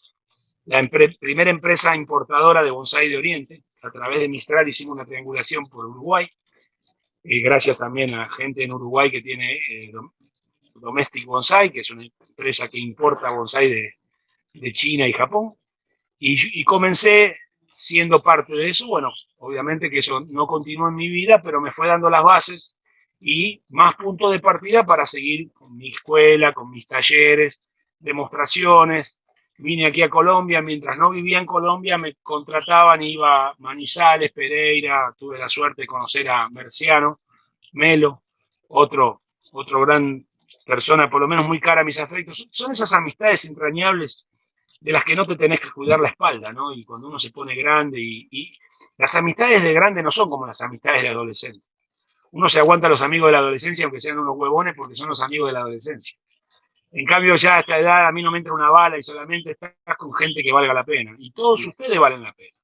la primera empresa importadora de bonsái de Oriente. A través de Mistral hicimos una triangulación por Uruguay, y gracias también a gente en Uruguay que tiene Domestic Bonsai, que es una empresa que importa bonsái de China y Japón. Y comencé siendo parte de eso. Bueno, obviamente que eso no continuó en mi vida, pero me fue dando las bases y más puntos de partida para seguir con mi escuela, con mis talleres, demostraciones. Vine aquí a Colombia, mientras no vivía en Colombia me contrataban, iba a Manizales, Pereira, tuve la suerte de conocer a Merciano, Melo, otro gran persona, por lo menos muy cara a mis afectos. Son esas amistades entrañables de las que no te tenés que cuidar la espalda, ¿no? Y cuando uno se pone grande y las amistades de grande no son como las amistades de adolescente. Uno se aguanta a los amigos de la adolescencia aunque sean unos huevones porque son los amigos de la adolescencia. En cambio, ya a esta edad a mí no me entra una bala y solamente estás con gente que valga la pena. Y todos ustedes valen la pena.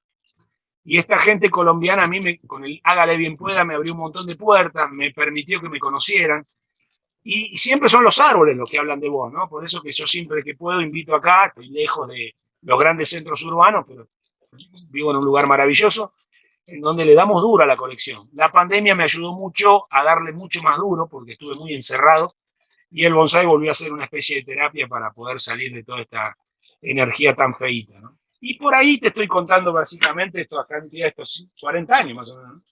Y esta gente colombiana a mí, con el hágale bien pueda, me abrió un montón de puertas, me permitió que me conocieran. Y siempre son los árboles los que hablan de vos, ¿no? Por eso que yo siempre que puedo invito acá, estoy lejos de los grandes centros urbanos, pero vivo en un lugar maravilloso, en donde le damos duro a la colección. La pandemia me ayudó mucho a darle mucho más duro, porque estuve muy encerrado, y el bonsái volvió a ser una especie de terapia para poder salir de toda esta energía tan feíta, ¿no? Y por ahí te estoy contando básicamente esta cantidad, estos 40 años más o menos, ¿no?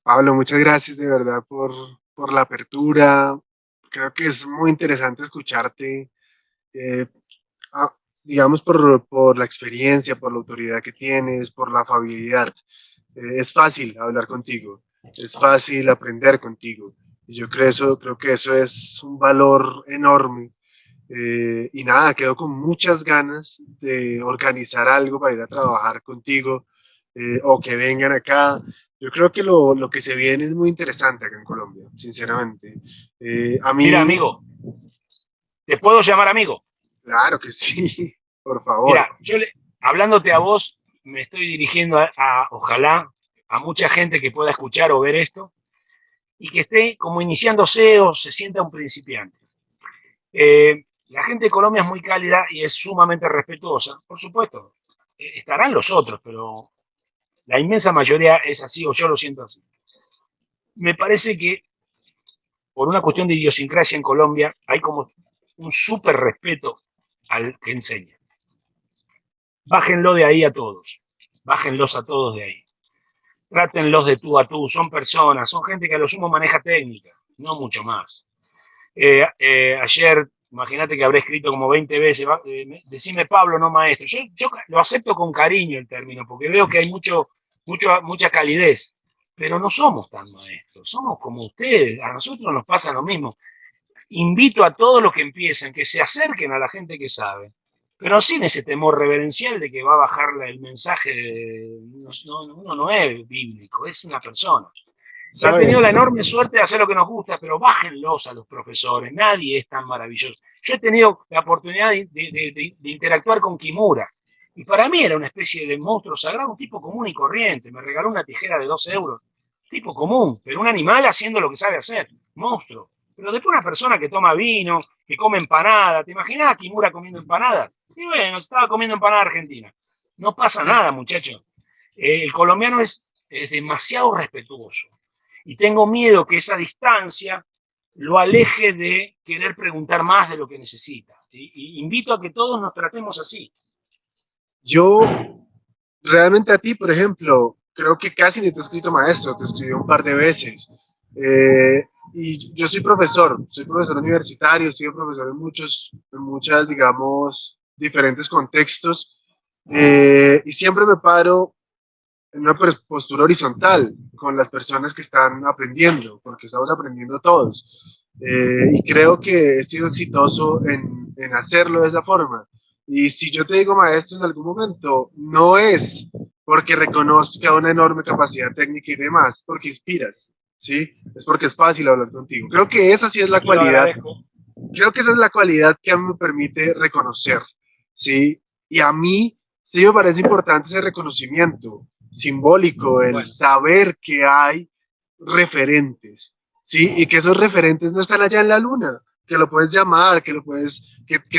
Pablo, muchas gracias de verdad por la apertura. Creo que es muy interesante escucharte, eh, ah, digamos, por la experiencia, por la autoridad que tienes, por la afabilidad. Es fácil hablar contigo, es fácil aprender contigo. Y yo creo que eso es un valor enorme. Y nada, quedo con muchas ganas de organizar algo para ir a trabajar contigo, o que vengan acá. Yo creo que lo que se viene es muy interesante acá en Colombia, sinceramente. A Mira, mí, amigo, ¿te puedo llamar amigo? claro que sí, por favor. Mira, hablándote a vos, me estoy dirigiendo ojalá, a mucha gente que pueda escuchar o ver esto y que esté como iniciándose o se sienta un principiante. La gente de Colombia es muy cálida y es sumamente respetuosa. Por supuesto, estarán los otros, pero la inmensa mayoría es así, o yo lo siento así. Me parece que por una cuestión de idiosincrasia en Colombia hay como un súper respeto al que enseña. Bájenlo de ahí a todos. Bájenlos a todos de ahí. Trátenlos de tú a tú. Son personas, son gente que a lo sumo maneja técnica, no mucho más. Ayer, imagínate que habré escrito como 20 veces, decime Pablo, no maestro. Yo lo acepto con cariño el término, porque veo que hay mucha calidez, pero no somos tan maestros, somos como ustedes, a nosotros nos pasa lo mismo. Invito a todos los que empiecen, que se acerquen a la gente que sabe, pero sin ese temor reverencial de que va a bajar el mensaje. Uno no es bíblico, es una persona que ha tenido la ¿Sabes? enorme suerte de hacer lo que nos gusta, pero bájenlos a los profesores, nadie es tan maravilloso. Yo he tenido la oportunidad de interactuar con Kimura, y para mí era una especie de monstruo sagrado, un tipo común y corriente, me regaló una tijera de 2 euros, tipo común, pero un animal haciendo lo que sabe hacer, monstruo. Pero después una persona que toma vino, que come empanada, ¿te imaginas a Kimura comiendo empanadas? Y bueno, estaba comiendo empanada argentina. No pasa nada, muchachos. El colombiano es demasiado respetuoso. Y tengo miedo que esa distancia lo aleje de querer preguntar más de lo que necesita. Y invito a que todos nos tratemos así. Yo realmente a ti, por ejemplo, creo que casi ni te he escrito maestro, te escribí un par de veces. Y yo soy profesor universitario, he sido profesor en muchas, digamos, diferentes contextos, y siempre me paro en una postura horizontal con las personas que están aprendiendo, porque estamos aprendiendo todos. Y creo que he sido exitoso en hacerlo de esa forma. Y si yo te digo maestro en algún momento, no es porque reconozca una enorme capacidad técnica y demás, porque inspiras, ¿sí? Es porque es fácil hablar contigo. Creo que esa sí es la cualidad, creo que esa es la cualidad que a mí me permite reconocer, ¿sí? Y a mí sí me parece importante ese reconocimiento simbólico, el Bueno, saber que hay referentes, ¿sí? Y que esos referentes no están allá en la luna, que lo puedes llamar, que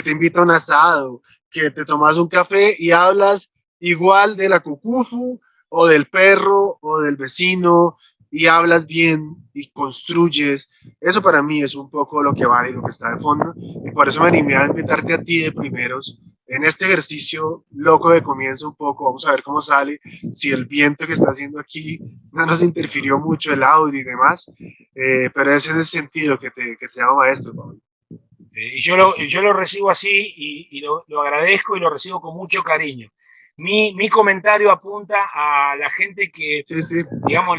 te invita a un asado, que te tomas un café y hablas igual de la cucufu o del perro o del vecino y hablas bien y construyes. Eso para mí es un poco lo que vale y lo que está de fondo, y por eso me animé a invitarte a ti de primeros en este ejercicio loco de comienzo un poco. Vamos a ver cómo sale, si el viento que está haciendo aquí no nos interfirió mucho el audio y demás, pero es en ese sentido que te llamo maestro, Pablo. y yo lo recibo así y lo agradezco y lo recibo con mucho cariño. Mi comentario apunta a la gente que, Sí, sí. digamos,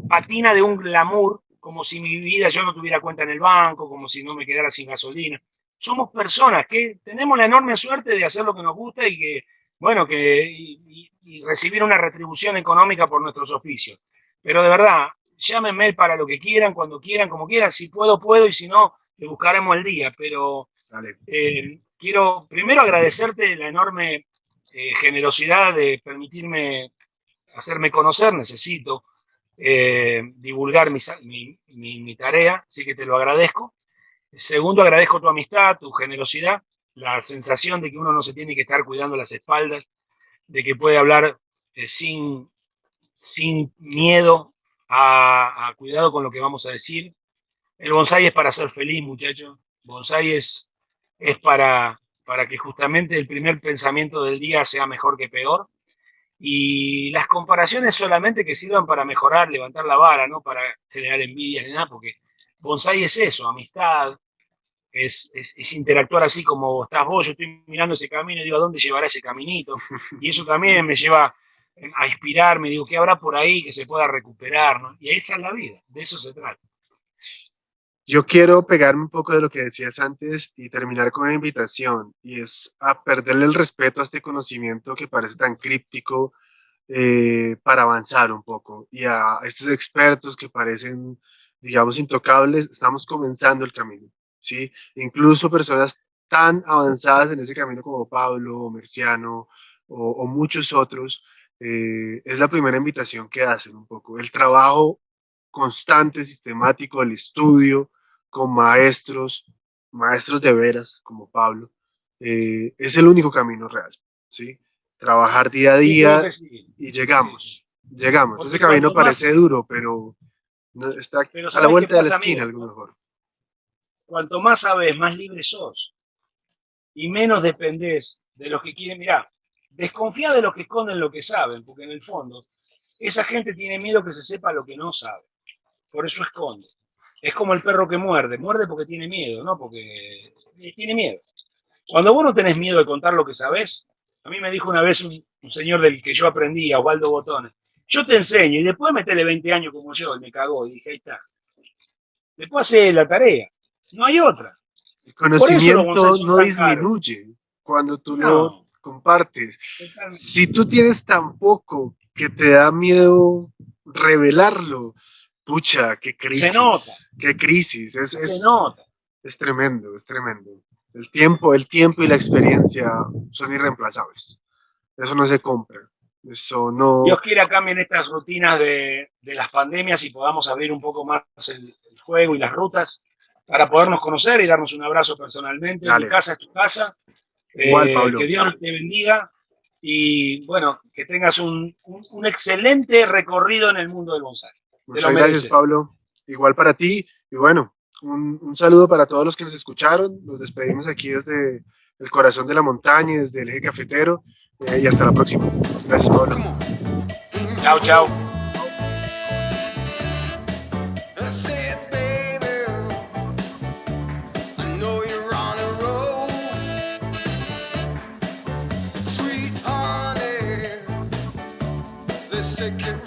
patina de un glamour, como si mi vida yo no tuviera cuenta en el banco, como si no me quedara sin gasolina. Somos personas que tenemos la enorme suerte de hacer lo que nos gusta y que, bueno, y recibir una retribución económica por nuestros oficios. Pero de verdad, llámenme para lo que quieran, cuando quieran, como quieran. Si puedo, puedo, y si no, le buscaremos el día. Pero Dale. quiero primero agradecerte la enorme generosidad de permitirme hacerme conocer. Necesito divulgar mi tarea, así que te lo agradezco. Segundo, agradezco tu amistad, tu generosidad, la sensación de que uno no se tiene que estar cuidando las espaldas, de que puede hablar sin miedo a cuidado con lo que vamos a decir. El bonsai es para ser feliz, muchachos. Bonsai es para que justamente el primer pensamiento del día sea mejor que peor. Y las comparaciones solamente que sirvan para mejorar, levantar la vara, no para generar envidia ni nada, porque bonsai es eso, amistad, es interactuar así como estás vos. Yo estoy mirando ese camino y digo, ¿a dónde llevará ese caminito? Y eso también me lleva a inspirarme, digo, ¿qué habrá por ahí que se pueda recuperar? ¿No? Y esa es la vida, de eso se trata. Yo quiero pegarme un poco de lo que decías antes y terminar con una invitación, y es a perderle el respeto a este conocimiento que parece tan críptico, para avanzar un poco, y a estos expertos que parecen, digamos, intocables. Estamos comenzando el camino, ¿sí? Incluso personas tan avanzadas en ese camino como Pablo, o Merciano, o muchos otros, es la primera invitación que hacen un poco. El trabajo constante, sistemático, el estudio con maestros, maestros de veras como Pablo, es el único camino real, ¿sí? Trabajar día a Yo creo día que sí. y Sí. llegamos. Ese Porque camino cuanto parece más, duro, pero está pero a la ¿sabes qué vuelta de la pasa, esquina, amigo? algo mejor. Cuanto más sabes, más libre sos y menos dependés de los que quieren. Mirá, desconfía de los que esconden lo que saben, porque en el fondo esa gente tiene miedo que se sepa lo que no sabe. Por eso esconde. Es como el perro que muerde. Muerde porque tiene miedo, no porque tiene miedo. Cuando vos no tenés miedo de contar lo que sabés, a mí me dijo una vez un señor del que yo aprendí, Osvaldo Botones, yo te enseño y después metele 20 años como yo, y me cagó, y dije, ahí está. Después hace la tarea. No hay otra. El Por eso los bonsai conocimiento son no tan caros. disminuye cuando tú lo No, compartes. totalmente. Si tú tienes tan poco que te da miedo revelarlo, pucha, Se nota, qué crisis, se nota. es tremendo, es tremendo. El tiempo y la experiencia son irreemplazables. Eso no se compra. Eso no. Dios quiera cambien estas rutinas de las pandemias y podamos abrir un poco más el juego y las rutas para podernos conocer y darnos un abrazo personalmente. Mi Dale. casa es tu casa. Igual, Que Pablo. Dios te bendiga y bueno, que tengas un excelente recorrido en el mundo del bonsai. Te lo Muchas gracias, mereces. Pablo. Igual para ti. Y bueno, Un saludo para todos los que nos escucharon. Nos despedimos aquí desde el corazón de la montaña, desde el eje cafetero, y hasta la próxima. Gracias, Pablo. Chao, chao. Take it